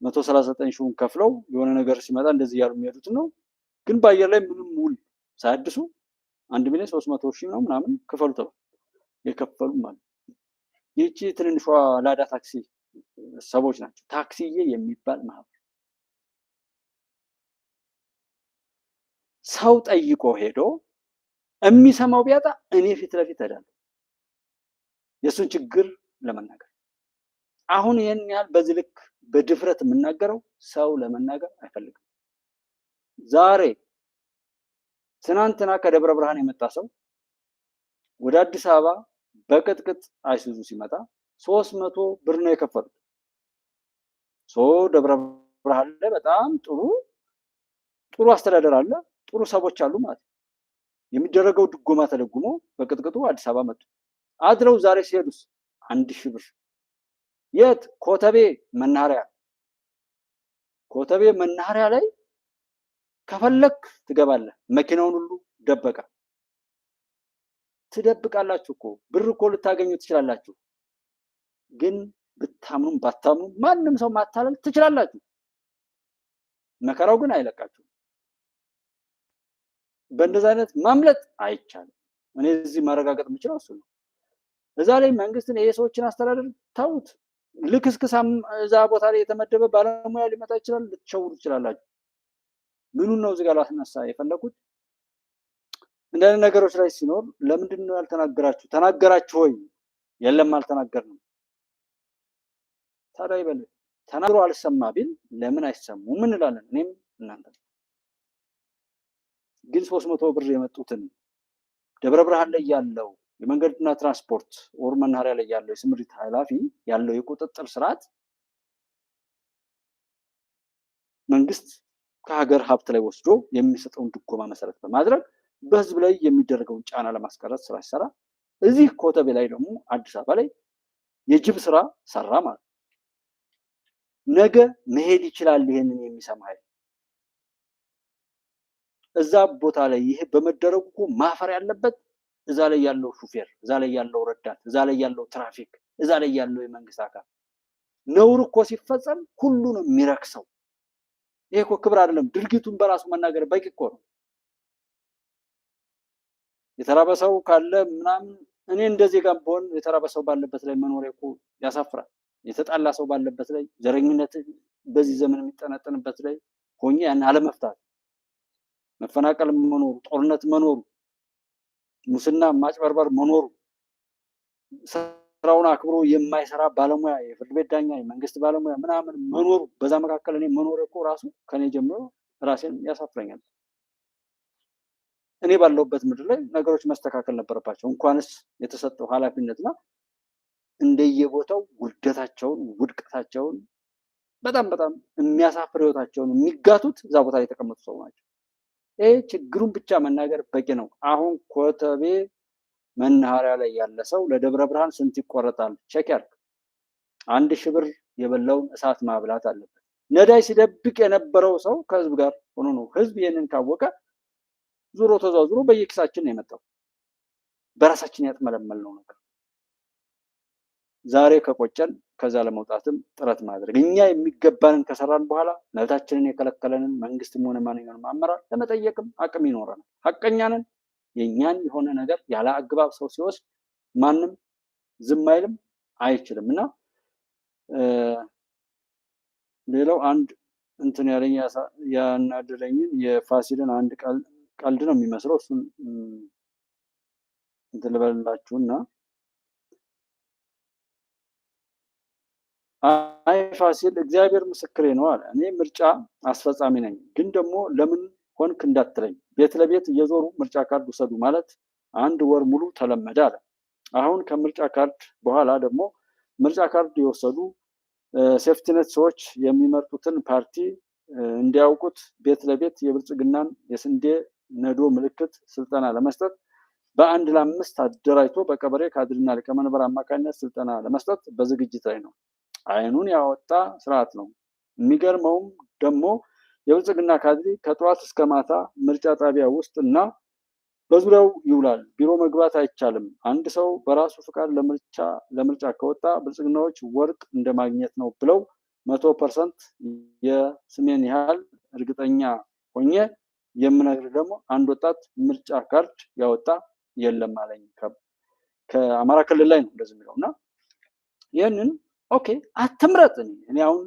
139 ሺውን ከፍለው የሆነ ነገር ሲመጣ እንደዚህ ያሉ የሚሄዱት ነው። ግን በአየር ላይ ምንም ውል ሳያድሱ 1,300,000 ነው ምናምን ክፈሉ ተብሎ የከፈሉ ማለት። ይህቺ ትንንሿ ላዳ ታክሲ ሰዎች ናቸው። ታክሲዬ የሚባል ማህበር ሰው ጠይቆ ሄዶ የሚሰማው ቢያጣ እኔ ፊት ለፊት እሄዳለሁ የሱን ችግር ለመናገር። አሁን ይሄን ያህል በዚህ ልክ በድፍረት የምናገረው ሰው ለመናገር አይፈልግም። ዛሬ ትናንትና ከደብረ ብርሃን የመጣ ሰው ወደ አዲስ አበባ በቅጥቅጥ አይሱዙ ሲመጣ 300 ብር ነው የከፈሉት። ደብረ ብርሃን ላይ በጣም ጥሩ አስተዳደር አለ፣ ጥሩ ሰዎች አሉ ማለት የሚደረገው ድጎማ ተደጉሞ በቅጥቅጡ አዲስ አበባ መጡ። አድረው ዛሬ ሲሄዱስ 1000 ብር። የት? ኮተቤ መናኸሪያ ላይ ከፈለክ ትገባለህ። መኪናውን ሁሉ ደበቃ። ትደብቃላችሁ እኮ ብር እኮ ልታገኙ ትችላላችሁ። ግን ብታምኑም ባታምኑም ማንም ሰው ማታለል ትችላላችሁ። መከራው ግን አይለቃችሁ። በእንደዛ አይነት ማምለጥ አይቻልም። እኔ እዚህ ማረጋገጥ የምችለው እሱ ነው። እዛ ላይ መንግስትን የሰዎችን አስተዳደር ታውት ልክስክሳም እዛ ቦታ ላይ የተመደበ ባለሙያ ሊመጣ ይችላል። ልትሸውሩ ትችላላችሁ። ምኑን ነው እዚህ ጋር ላስነሳ የፈለኩት? እንደዚህ ነገሮች ላይ ሲኖር ለምንድን ነው ያልተናገራችሁ? ተናገራችሁ ወይ? የለም አልተናገርንም። ታዲያ ይበል ተናግሮ አልሰማ ቢል ለምን አይሰሙም እንላለን። እኔም እናንተ ግን 300 ብር የመጡትን ደብረ ብርሃን ላይ ያለው የመንገድና ትራንስፖርት ወር መናኸሪያ ላይ ያለው የስምሪት ኃላፊ ያለው የቁጥጥር ስርዓት መንግስት ከሀገር ሀብት ላይ ወስዶ የሚሰጠውን ድጎማ መሰረት በማድረግ በህዝብ ላይ የሚደረገውን ጫና ለማስቀረት ስራ ሲሰራ፣ እዚህ ኮተቤ ላይ ደግሞ አዲስ አበባ ላይ የጅብ ስራ ሰራ ማለት። ነገ መሄድ ይችላል ይሄንን የሚሰማ ኃይል እዛ ቦታ ላይ። ይሄ በመደረጉ እኮ ማፈር ያለበት እዛ ላይ ያለው ሹፌር፣ እዛ ላይ ያለው ረዳት፣ እዛ ላይ ያለው ትራፊክ፣ እዛ ላይ ያለው የመንግስት አካል። ነውር እኮ ሲፈጸም ሁሉ ነው የሚረክሰው። ይሄ እኮ ክብር አይደለም። ድርጊቱን በራሱ መናገር በቂ እኮ ነው። የተራበ ሰው ካለ ምናምን እኔ እንደዚህ ጋር ብሆን የተራበ ሰው ባለበት ላይ መኖር እኮ ያሳፍራል። የተጣላ ሰው ባለበት ላይ ዘረኝነት በዚህ ዘመን የሚጠነጠንበት ላይ ሆኜ ያን አለመፍታት፣ መፈናቀል መኖሩ፣ ጦርነት መኖሩ፣ ሙስና ማጭበርበር መኖሩ፣ ስራውን አክብሮ የማይሰራ ባለሙያ፣ የፍርድ ቤት ዳኛ፣ የመንግስት ባለሙያ ምናምን መኖሩ፣ በዛ መካከል እኔ መኖር እኮ ራሱ ከኔ ጀምሮ ራሴን ያሳፍረኛል። እኔ ባለሁበት ምድር ላይ ነገሮች መስተካከል ነበረባቸው። እንኳንስ የተሰጠው ኃላፊነትና እንደየቦታው ውርደታቸውን፣ ውድቀታቸውን በጣም የሚያሳፍር ህይወታቸውን የሚጋቱት እዛ ቦታ ላይ የተቀመጡ ሰው ናቸው። ይሄ ችግሩን ብቻ መናገር በቂ ነው። አሁን ኮተቤ መናኸሪያ ላይ ያለ ሰው ለደብረ ብርሃን ስንት ይቆረጣል? ቼክ ያድርግ። 1000 ብር የበላውን እሳት ማብላት አለበት። ነዳጅ ሲደብቅ የነበረው ሰው ከህዝብ ጋር ሆኖ ነው። ህዝብ ይህንን ካወቀ ዙሮ ተዛዝሮ በየኪሳችን ነው የመጣው። በራሳችን ያጥመለመልነው ነገር ዛሬ ከቆጨን ከዛ ለመውጣትም ጥረት ማድረግ፣ እኛ የሚገባንን ከሰራን በኋላ መብታችንን የከለከለንን መንግስትም ሆነ ማንኛውንም አመራር ለመጠየቅም አቅም ይኖረናል። ሀቀኛንን የኛን የሆነ ነገር ያለ አግባብ ሰው ሲወስድ ማንም ዝም አይልም አይችልም። እና ሌላው አንድ እንትን ያለኝ ያናደረኝን የፋሲልን አንድ ቀልድ ነው የሚመስለው። እሱን እንትን ልበልላችሁና አይ ፋሲል እግዚአብሔር ምስክሬ ነው አለ። እኔ ምርጫ አስፈጻሚ ነኝ፣ ግን ደግሞ ለምን ሆንክ እንዳትለኝ ቤት ለቤት እየዞሩ ምርጫ ካርድ ውሰዱ ማለት 1 ወር ሙሉ ተለመደ አለ። አሁን ከምርጫ ካርድ በኋላ ደግሞ ምርጫ ካርድ የወሰዱ ሴፍቲኔት ሰዎች የሚመርጡትን ፓርቲ እንዲያውቁት ቤት ለቤት የብልጽግናን የስንዴ ነዶ ምልክት ስልጠና ለመስጠት በ1 ለ5 አደራጅቶ በቀበሌ ካድሬና ሊቀመንበር አማካኝነት ስልጠና ለመስጠት በዝግጅት ላይ ነው። አይኑን ያወጣ ስርዓት ነው። የሚገርመውም ደግሞ የብልጽግና ካድሬ ከጠዋት እስከ ማታ ምርጫ ጣቢያ ውስጥ እና በዙሪያው ይውላል። ቢሮ መግባት አይቻልም። አንድ ሰው በራሱ ፍቃድ ለምርጫ ከወጣ ብልጽግናዎች ወርቅ እንደማግኘት ነው ብለው 100% የስሜን ያህል እርግጠኛ ሆኜ የምነግር ደግሞ አንድ ወጣት ምርጫ ካርድ ያወጣ የለም አለኝ። ከአማራ ክልል ላይ ነው እንደዚህ የሚለው እና ይህንን ኦኬ አትምረጥ። እኔ አሁን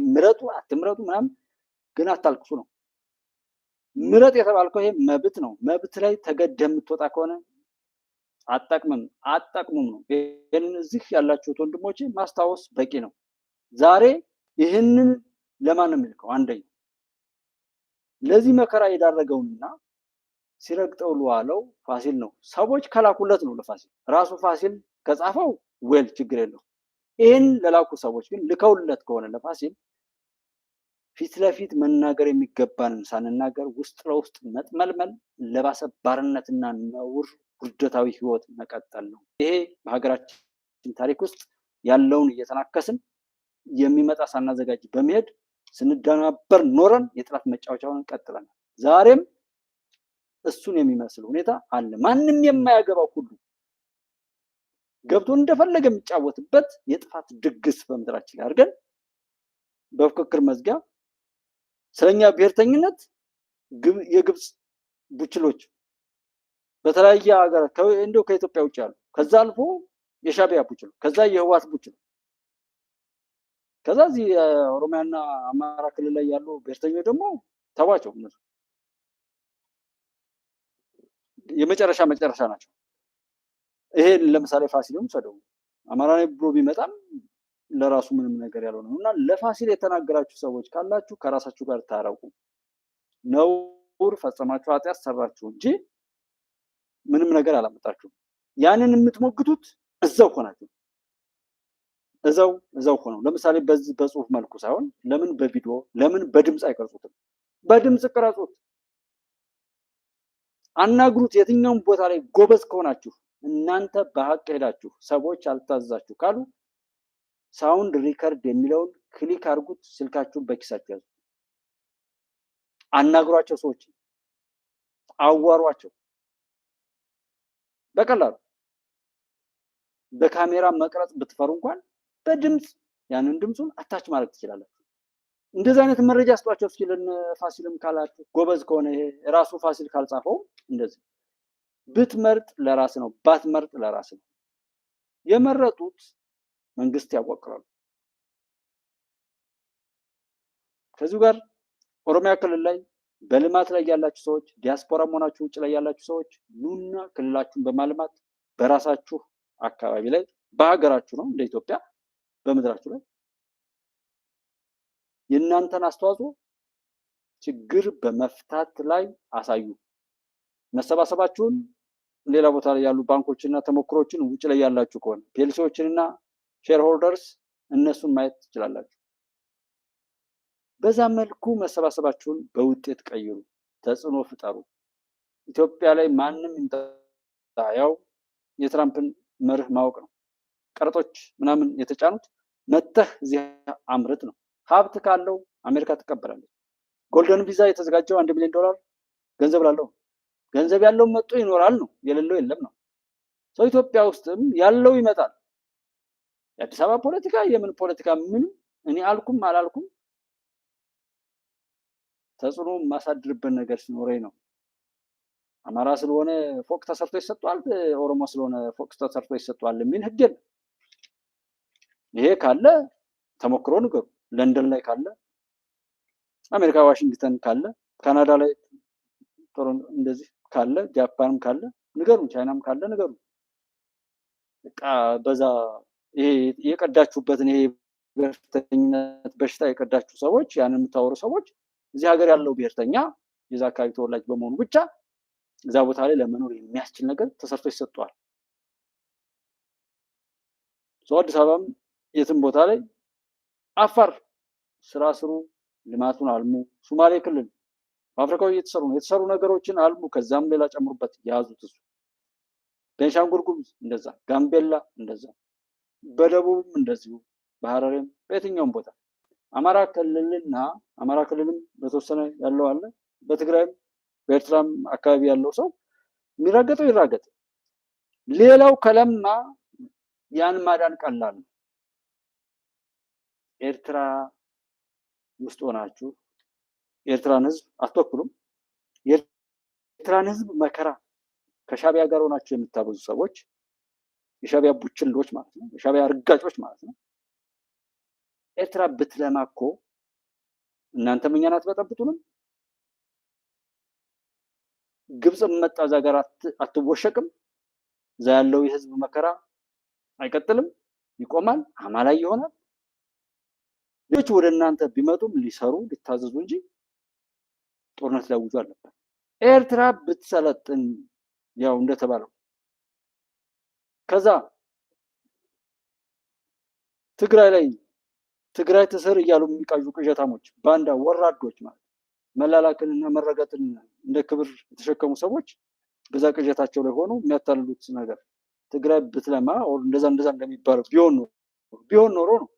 ምረጡ አትምረጡ ምናምን ግን አታልቅሱ ነው። ምረጥ የተባልከው ይሄ መብት ነው። መብት ላይ ተገደህ የምትወጣ ከሆነ አጠቅሙም ነው። ይህንን እዚህ ያላችሁት ወንድሞቼ ማስታወስ በቂ ነው። ዛሬ ይህንን ለማን ነው የሚልከው? አንደኛ ለዚህ መከራ የዳረገውንና ሲረግጠው ለዋለው ፋሲል ነው። ሰዎች ከላኩለት ነው ለፋሲል። ራሱ ፋሲል ከጻፈው ወል ችግር የለው። ይህን ለላኩ ሰዎች ግን ልከውለት ከሆነ ለፋሲል ፊት ለፊት መናገር የሚገባንን ሳንናገር ውስጥ ለውስጥ መጥመልመል ለባሰ ባርነትና ነውር ውርደታዊ ህይወት መቀጠል ነው። ይሄ በሀገራችን ታሪክ ውስጥ ያለውን እየተናከስን የሚመጣ ሳናዘጋጅ በመሄድ ስንደናበር ኖረን የጥላት መጫወቻውን ቀጥለናል። ዛሬም እሱን የሚመስል ሁኔታ አለ። ማንም የማያገባው ሁሉ ገብቶ እንደፈለገ የሚጫወትበት የጥፋት ድግስ በምድራችን ላይ አድርገን በፍክክር መዝጊያ ስለኛ ብሔርተኝነት የግብፅ ቡችሎች በተለያየ ሀገር እንደው ከኢትዮጵያ ውጭ ያሉ ከዛ አልፎ የሻቢያ ቡችሎ ከዛ የህዋት ቡችሎ ከዛ እዚህ ኦሮሚያና አማራ ክልል ላይ ያሉ ብሔርተኞች ደግሞ ተዋቸው። እነሱ የመጨረሻ ናቸው። ይሄ ለምሳሌ ፋሲልም ሰደው አማራ ላይ ብሎ ቢመጣም ለራሱ ምንም ነገር ያለው ነው እና ለፋሲል የተናገራችሁ ሰዎች ካላችሁ ከራሳችሁ ጋር ታረቁ። ነውር ፈጸማችሁ፣ ኃጢአት ሰራችሁ እንጂ ምንም ነገር አላመጣችሁም። ያንን የምትሞግቱት እዛው ሆናችሁ እዛው ሆነው ለምሳሌ በዚህ በጽሁፍ መልኩ ሳይሆን ለምን በቪዲዮ ለምን በድምጽ አይቀርጹትም? በድምጽ ቅረጹት፣ አናግሩት። የትኛውም ቦታ ላይ ጎበዝ ከሆናችሁ እናንተ በሀቅ ሄዳችሁ ሰዎች አልታዛችሁ ካሉ ሳውንድ ሪከርድ የሚለውን ክሊክ አድርጉት፣ ስልካችሁን በኪሳችሁ ያዙ። አናግሯቸው፣ ሰዎች አዋሯቸው። በቀላሉ በካሜራ መቅረጽ ብትፈሩ እንኳን በድምጽ ያንን ድምጹን አታች ማድረግ ትችላላችሁ። እንደዚህ አይነት መረጃ ስጧቸው። እስኪ ፋሲልም ካላችሁ ጎበዝ ከሆነ ይሄ ራሱ ፋሲል ካልጻፈው እንደዚህ ብትመርጥ ለራስ ነው፣ ባትመርጥ ለራስ ነው። የመረጡት መንግስት ያዋቅራሉ። ከዚሁ ጋር ኦሮሚያ ክልል ላይ በልማት ላይ ያላችሁ ሰዎች፣ ዲያስፖራ መሆናችሁ ውጭ ላይ ያላችሁ ሰዎች ኑና ክልላችሁን በማልማት በራሳችሁ አካባቢ ላይ በሀገራችሁ ነው እንደ ኢትዮጵያ በምድራችሁ ላይ የእናንተን አስተዋጽኦ ችግር በመፍታት ላይ አሳዩ። መሰባሰባችሁን ሌላ ቦታ ላይ ያሉ ባንኮችና ተሞክሮችን ውጭ ላይ ያላችሁ ከሆነ ፖሊሲዎችንና ሼር ሆልደርስ እነሱን ማየት ትችላላችሁ። በዛ መልኩ መሰባሰባችሁን በውጤት ቀይሩ፣ ተጽዕኖ ፍጠሩ። ኢትዮጵያ ላይ ማንም ያው የትራምፕን መርህ ማወቅ ነው። ቀረጦች ምናምን የተጫኑት መተህ እዚህ አምርት ነው። ሀብት ካለው አሜሪካ ትቀበላለች። ጎልደን ቪዛ የተዘጋጀው $1 ሚሊዮን ገንዘብ ላለው ገንዘብ ያለው መጥቶ ይኖራል ነው፣ የሌለው የለም ነው። ሰው ኢትዮጵያ ውስጥም ያለው ይመጣል። የአዲስ አበባ ፖለቲካ የምን ፖለቲካ ምን እኔ አልኩም አላልኩም ተጽዕኖ ማሳድርበት ነገር ሲኖረኝ ነው። አማራ ስለሆነ ፎቅ ተሰርቶ ይሰጣል፣ ኦሮሞ ስለሆነ ፎቅ ተሰርቶ ይሰጣል የሚል ህግ የለም። ይሄ ካለ ተሞክሮ ንገሩ። ለንደን ላይ ካለ፣ አሜሪካ ዋሽንግተን ካለ፣ ካናዳ ላይ እንደዚህ ካለ፣ ጃፓንም ካለ ንገሩ፣ ቻይናም ካለ ንገሩ። በቃ በዛ ይሄ የቀዳችሁበትን ይሄ ብሔርተኝነት በሽታ የቀዳችሁ ሰዎች፣ ያንን የምታወሩ ሰዎች እዚህ ሀገር ያለው ብሔርተኛ የዛ አካባቢ ተወላጅ በመሆኑ ብቻ እዛ ቦታ ላይ ለመኖር የሚያስችል ነገር ተሰርቶ ይሰጠዋል። አዲስ አበባም የትም ቦታ ላይ አፋር ስራ ስሩ፣ ልማቱን አልሙ። ሶማሌ ክልል በአፍሪካው እየተሰሩ ነው። የተሰሩ ነገሮችን አልሙ፣ ከዛም ሌላ ጨምሩበት፣ ያዙት። እሱ ቤንሻንጉል ጉሙዝ እንደዛ፣ ጋምቤላ እንደዛ፣ በደቡብም እንደዚሁ፣ በሐረርም በየትኛውም ቦታ አማራ ክልልም በተወሰነ ያለው አለ። በትግራይም በኤርትራም አካባቢ ያለው ሰው የሚራገጠው ይራገጥ። ሌላው ከለማ ያን ማዳን ቀላል ነው። ኤርትራ ውስጥ ሆናችሁ ኤርትራን ህዝብ አትወክሉም። የኤርትራን ህዝብ መከራ ከሻቢያ ጋር ሆናችሁ የምታበዙ ሰዎች የሻቢያ ቡችሎች ማለት ነው፣ የሻቢያ እርጋጮች ማለት ነው። ኤርትራ ብትለማ እኮ እናንተም እኛን አትበጠብጡንም። ግብጽ መጣ እዛ ጋር አትወሸቅም። እዛ ያለው የህዝብ መከራ አይቀጥልም፣ ይቆማል፣ አማላይ ይሆናል። ሌሎች ወደ እናንተ ቢመጡም ሊሰሩ ሊታዘዙ እንጂ ጦርነት ሊያውጁ አለበት። ኤርትራ ብትሰለጥን ያው እንደተባለው ከዛ ትግራይ ትስር እያሉ የሚቃዡ ቅዠታሞች፣ ባንዳ ወራዶች ማለት መላላክንና መረገጥን እንደ ክብር የተሸከሙ ሰዎች በዛ ቅዠታቸው ላይ ሆነው የሚያታልሉት ነገር ትግራይ ብትለማ እንደዛ እንደሚባለው ቢሆን ኖሮ ነው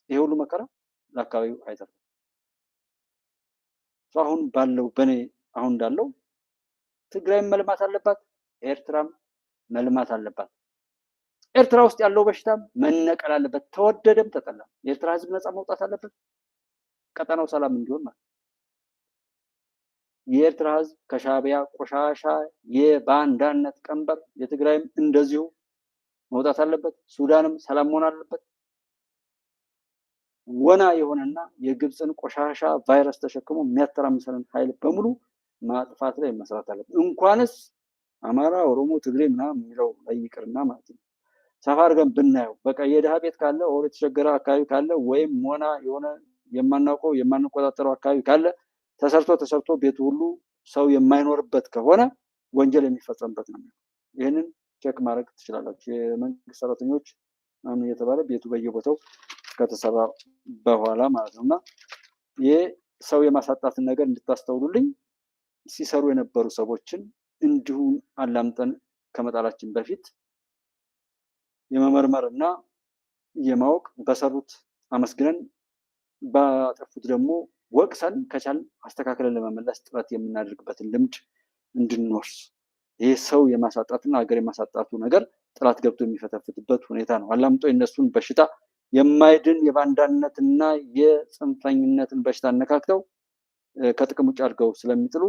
ይሄ ሁሉ መከራ ለአካባቢው አይተርፍም። አሁን ባለው በኔ አሁን እንዳለው ትግራይም መልማት አለባት፣ ኤርትራም መልማት አለባት። ኤርትራ ውስጥ ያለው በሽታ መነቀል አለበት፣ ተወደደም ተጠላም። የኤርትራ ህዝብ ነፃ መውጣት አለበት፣ ቀጠናው ሰላም እንዲሆን ማለት። የኤርትራ ህዝብ ከሻዕቢያ ቆሻሻ የባንዳነት ቀንበር፣ የትግራይም እንደዚሁ መውጣት አለበት። ሱዳንም ሰላም መሆን አለበት። ወና የሆነና የግብፅን ቆሻሻ ቫይረስ ተሸክሞ የሚያተራምሰንን ኃይል በሙሉ ማጥፋት ላይ መስራት አለበት። እንኳንስ አማራ፣ ኦሮሞ፣ ትግሬ ምናምን የሚለው ላይ ይቅርና ማለት ነው። ሰፋ አድርገን ብናየው በቃ የድሃ ቤት ካለ ወደ የተቸገረ አካባቢ ካለ ወይም ሞና የሆነ የማናውቀው የማንቆጣጠረው አካባቢ ካለ ተሰርቶ ቤቱ ሁሉ ሰው የማይኖርበት ከሆነ ወንጀል የሚፈጸምበት ነው። ይህንን ቼክ ማድረግ ትችላላችሁ። የመንግስት ሰራተኞች ምናምን እየተባለ ቤቱ በየቦታው ከተሰራ በኋላ ማለት ነው። እና ይህ ሰው የማሳጣትን ነገር እንድታስተውሉልኝ ሲሰሩ የነበሩ ሰዎችን እንዲሁም አላምጠን ከመጣላችን በፊት የመመርመር እና የማወቅ በሰሩት አመስግነን ባጠፉት ደግሞ ወቅሰን ከቻል አስተካክለን ለመመለስ ጥረት የምናደርግበትን ልምድ እንድንወርስ ይህ ሰው የማሳጣትና ሀገር የማሳጣቱ ነገር ጥላት ገብቶ የሚፈተፍትበት ሁኔታ ነው። አላምጦ የነሱን በሽታ የማይድን የባንዳነትና የጽንፈኝነትን በሽታ አነካክተው ከጥቅም ውጭ አድርገው ስለሚጥሉ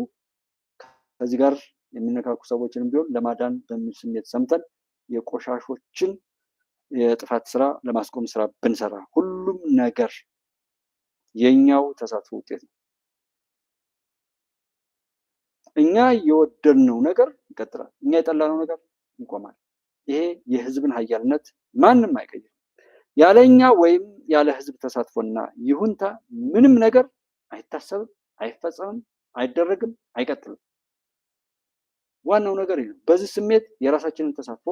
ከዚህ ጋር የሚነካኩ ሰዎችንም ቢሆን ለማዳን በሚል ስሜት ሰምተን የቆሻሾችን የጥፋት ስራ ለማስቆም ስራ ብንሰራ ሁሉም ነገር የኛው ተሳትፎ ውጤት ነው። እኛ የወደድነው ነገር ይቀጥላል፣ እኛ የጠላነው ነገር ይቆማል። ይሄ የህዝብን ኃያልነት ማንም አይቀይርም። ያለኛ ወይም ያለ ህዝብ ተሳትፎና ይሁንታ ምንም ነገር አይታሰብም፣ አይፈጸምም፣ አይደረግም፣ አይቀጥልም። ዋናው ነገር ይሄ ነው። በዚህ ስሜት የራሳችንን ተሳትፎ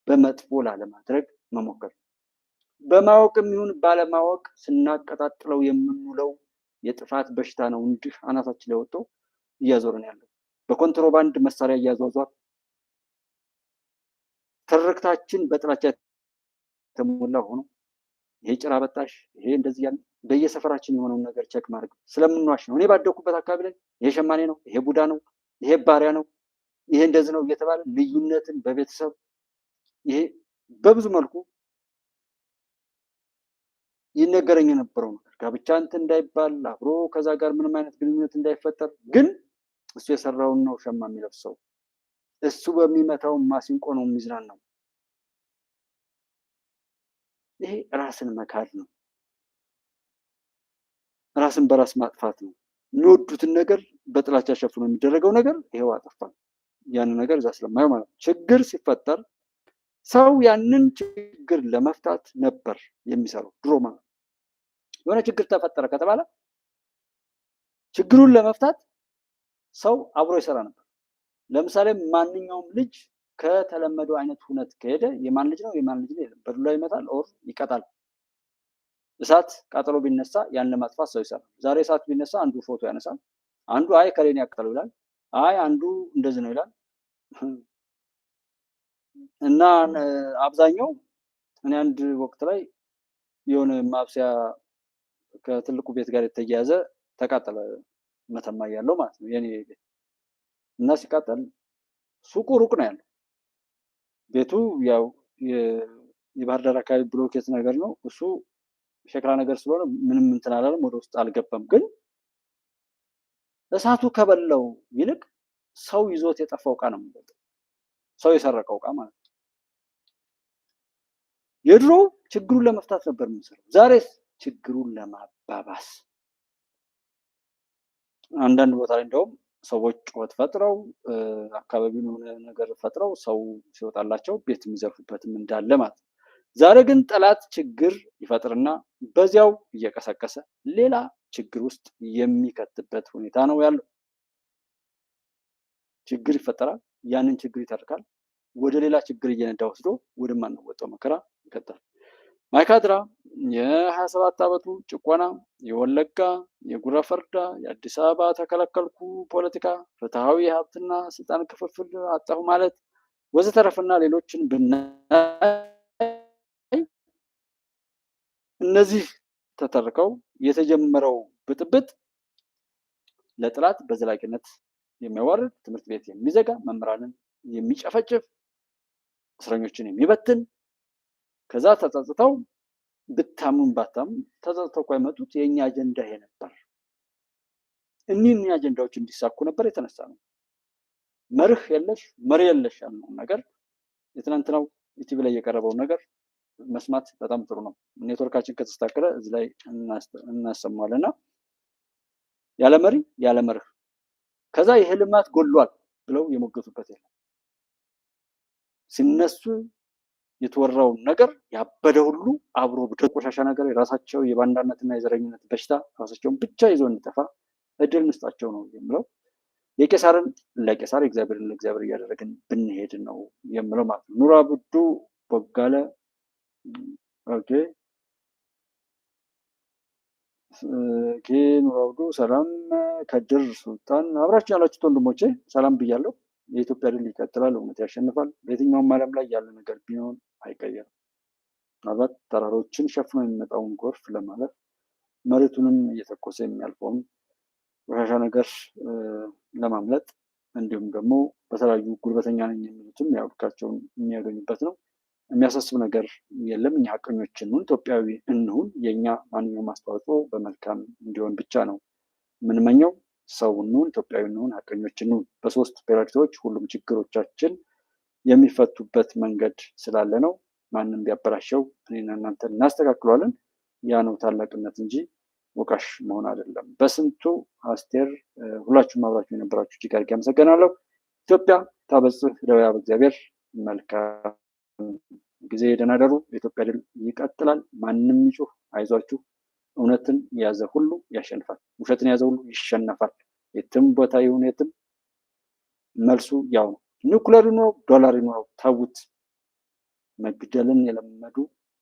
በመጥፎ ላለማድረግ መሞከር። በማወቅም ይሁን ባለማወቅ ስናቀጣጥለው የምንውለው የጥፋት በሽታ ነው እንዲህ አናታችን ላይ ወጥቶ እያዞረን ያለው። በኮንትሮባንድ መሳሪያ እያዟዟር ትርክታችን በጥላቻ የተሞላ ሆኖ ይሄ ጭራ በጣሽ ይሄ እንደዚህ ያለ በየሰፈራችን የሆነውን ነገር ቸክ ማድረግ ስለምንዋሽ ነው። እኔ ባደኩበት አካባቢ ላይ ይሄ ሸማኔ ነው፣ ይሄ ቡዳ ነው፣ ይሄ ባሪያ ነው፣ ይሄ እንደዚህ ነው እየተባለ ልዩነትን በቤተሰብ ይሄ በብዙ መልኩ ይነገረኝ የነበረው ነገር ጋብቻ እንትን እንዳይባል አብሮ ከዛ ጋር ምንም አይነት ግንኙነት እንዳይፈጠር፣ ግን እሱ የሰራውን ነው ሸማ የሚለብሰው፣ እሱ በሚመታው ማሲንቆ ነው የሚዝናናው። ይሄ ራስን መካድ ነው፣ ራስን በራስ ማጥፋት ነው። የሚወዱትን ነገር በጥላቻ ሸፍኖ የሚደረገው ነገር ይሄው አጠፋል። ያንን ነገር እዛ ስለማየው ማለት ነው። ችግር ሲፈጠር ሰው ያንን ችግር ለመፍታት ነበር የሚሰራው ድሮ ማለት ነው። የሆነ ችግር ተፈጠረ ከተባለ ችግሩን ለመፍታት ሰው አብሮ ይሰራ ነበር። ለምሳሌ ማንኛውም ልጅ ከተለመደው አይነት ሁነት ከሄደ የማን ልጅ ነው የማን ልጅ ነው በዱላ ይመታል ኦር ይቀጣል። እሳት ቃጠሎ ቢነሳ ያን ለማጥፋት ሰው ይሰራል። ዛሬ እሳት ቢነሳ አንዱ ፎቶ ያነሳል፣ አንዱ አይ ከሌን ያቀጣሉ ይላል፣ አይ አንዱ እንደዚህ ነው ይላል። እና አብዛኛው እኔ አንድ ወቅት ላይ የሆነ ማብሰያ ከትልቁ ቤት ጋር የተያያዘ ተቃጠለ፣ መተማ ያለው ማለት ነው የኔ ቤት። እና ሲቃጠል ሱቁ ሩቅ ነው ያለው፣ ቤቱ ያው የባህር ዳር አካባቢ ብሎኬት ነገር ነው፣ እሱ ሸክላ ነገር ስለሆነ ምንም እንትን አላለም፣ ወደ ውስጥ አልገባም። ግን እሳቱ ከበላው ይልቅ ሰው ይዞት የጠፋው ዕቃ ነው የሚበልጠው፣ ሰው የሰረቀው ዕቃ ማለት ነው። የድሮ ችግሩን ለመፍታት ነበር የምንሰራው፣ ዛሬስ ችግሩን ለማባባስ። አንዳንድ ቦታ ላይ እንደውም ሰዎች ጩኸት ፈጥረው አካባቢውን የሆነ ነገር ፈጥረው ሰው ሲወጣላቸው ቤት የሚዘርፉበትም እንዳለ ማለት ነው። ዛሬ ግን ጠላት ችግር ይፈጥርና በዚያው እየቀሰቀሰ ሌላ ችግር ውስጥ የሚከትበት ሁኔታ ነው ያለው። ችግር ይፈጠራል፣ ያንን ችግር ይተርካል፣ ወደ ሌላ ችግር እየነዳ ወስዶ ወደማንወጣው መከራ ይከታል። ማይካድራ የ27 ዓመቱ ጭቆና፣ የወለጋ፣ የጉራ ፈርዳ፣ የአዲስ አበባ ተከለከልኩ ፖለቲካ፣ ፍትሃዊ ሀብትና ስልጣን ክፍፍል አጣሁ ማለት ወዘተረፈና ሌሎችን ብናይ እነዚህ ተተርከው የተጀመረው ብጥብጥ ለጠላት በዘላቂነት የሚያዋርድ፣ ትምህርት ቤት የሚዘጋ፣ መምህራንን የሚጨፈጭፍ፣ እስረኞችን የሚበትን ከዛ ተጸጽተው ብታሙን ባታሙን ተጸጽተው እኮ የመጡት የኛ አጀንዳ ይሄ ነበር። እኒህን አጀንዳዎች እንዲሳኩ ነበር የተነሳ ነው። መርህ የለሽ መሪ የለሽ ያልነው ነገር የትናንትናው ዩቲዩብ ላይ የቀረበውን ነገር መስማት በጣም ጥሩ ነው። ኔትወርካችን ከተስተካከለ እዚህ ላይ እናሰማዋለንና ያለ መሪ ያለ መርህ ከዛ ይሄ ልማት ጎሏል ብለው የሞገቱበት የለም። ሲነሱ የተወራውን ነገር ያበደ ሁሉ አብሮ በቆሻሻ ነገር የራሳቸው የባንዳነትና የዘረኝነት በሽታ ራሳቸውን ብቻ ይዞ እንዲጠፋ እድል እንስጣቸው ነው የምለው። የቄሳርን ለቄሳር እግዚአብሔርን ለእግዚአብሔር እያደረግን ብንሄድ ነው የምለው ማለት ነው። ኑራ ብዱ ቦጋለ ኦኬ ኑራ ብዱ ሰላም ከድር ሱልጣን አብራችሁ ያላችሁት ወንድሞቼ ሰላም ብያለሁ። የኢትዮጵያ ድል ይቀጥላል፣ እውነት ያሸንፋል። በየትኛውም ዓለም ላይ ያለ ነገር ቢሆን አይቀየርም። ምናልባት ተራሮችን ሸፍኖ የሚመጣውን ጎርፍ ለማለፍ መሬቱንም እየተኮሰ የሚያልፈውን ቆሻሻ ነገር ለማምለጥ እንዲሁም ደግሞ በተለያዩ ጉልበተኛ ነኝ የሚሉትም ያውቃቸውን የሚያገኙበት ነው። የሚያሳስብ ነገር የለም። እኛ ሀቀኞች እንሁን፣ ኢትዮጵያዊ እንሁን። የኛ ማንኛውም አስተዋጽኦ በመልካም እንዲሆን ብቻ ነው የምንመኘው። ሰው እንሁን፣ ኢትዮጵያዊ እንሁን፣ ሀቀኞች እንሁን። በሶስት ፔራክቲዎች ሁሉም ችግሮቻችን የሚፈቱበት መንገድ ስላለ ነው። ማንም ቢያበላሸው እኔና እናንተ እናስተካክሏለን። ያ ነው ታላቅነት እንጂ ወቃሽ መሆን አይደለም። በስንቱ አስቴር ሁላችሁም አብራችሁ የነበራችሁ እጅግ አድርጌ አመሰግናለሁ። ኢትዮጵያ ታበጽሕ እደዊሃ በእግዚአብሔር። መልካም ጊዜ፣ ደህና እደሩ። የኢትዮጵያ ድል ይቀጥላል። ማንም ይጩህ፣ አይዟችሁ። እውነትን የያዘ ሁሉ ያሸንፋል፣ ውሸትን የያዘ ሁሉ ይሸነፋል። የትም ቦታ ይሁን የትም መልሱ ያው ነው። ኒውክለር ይኖረው ዶላር ይኖረው ተዉት። መግደልን የለመዱ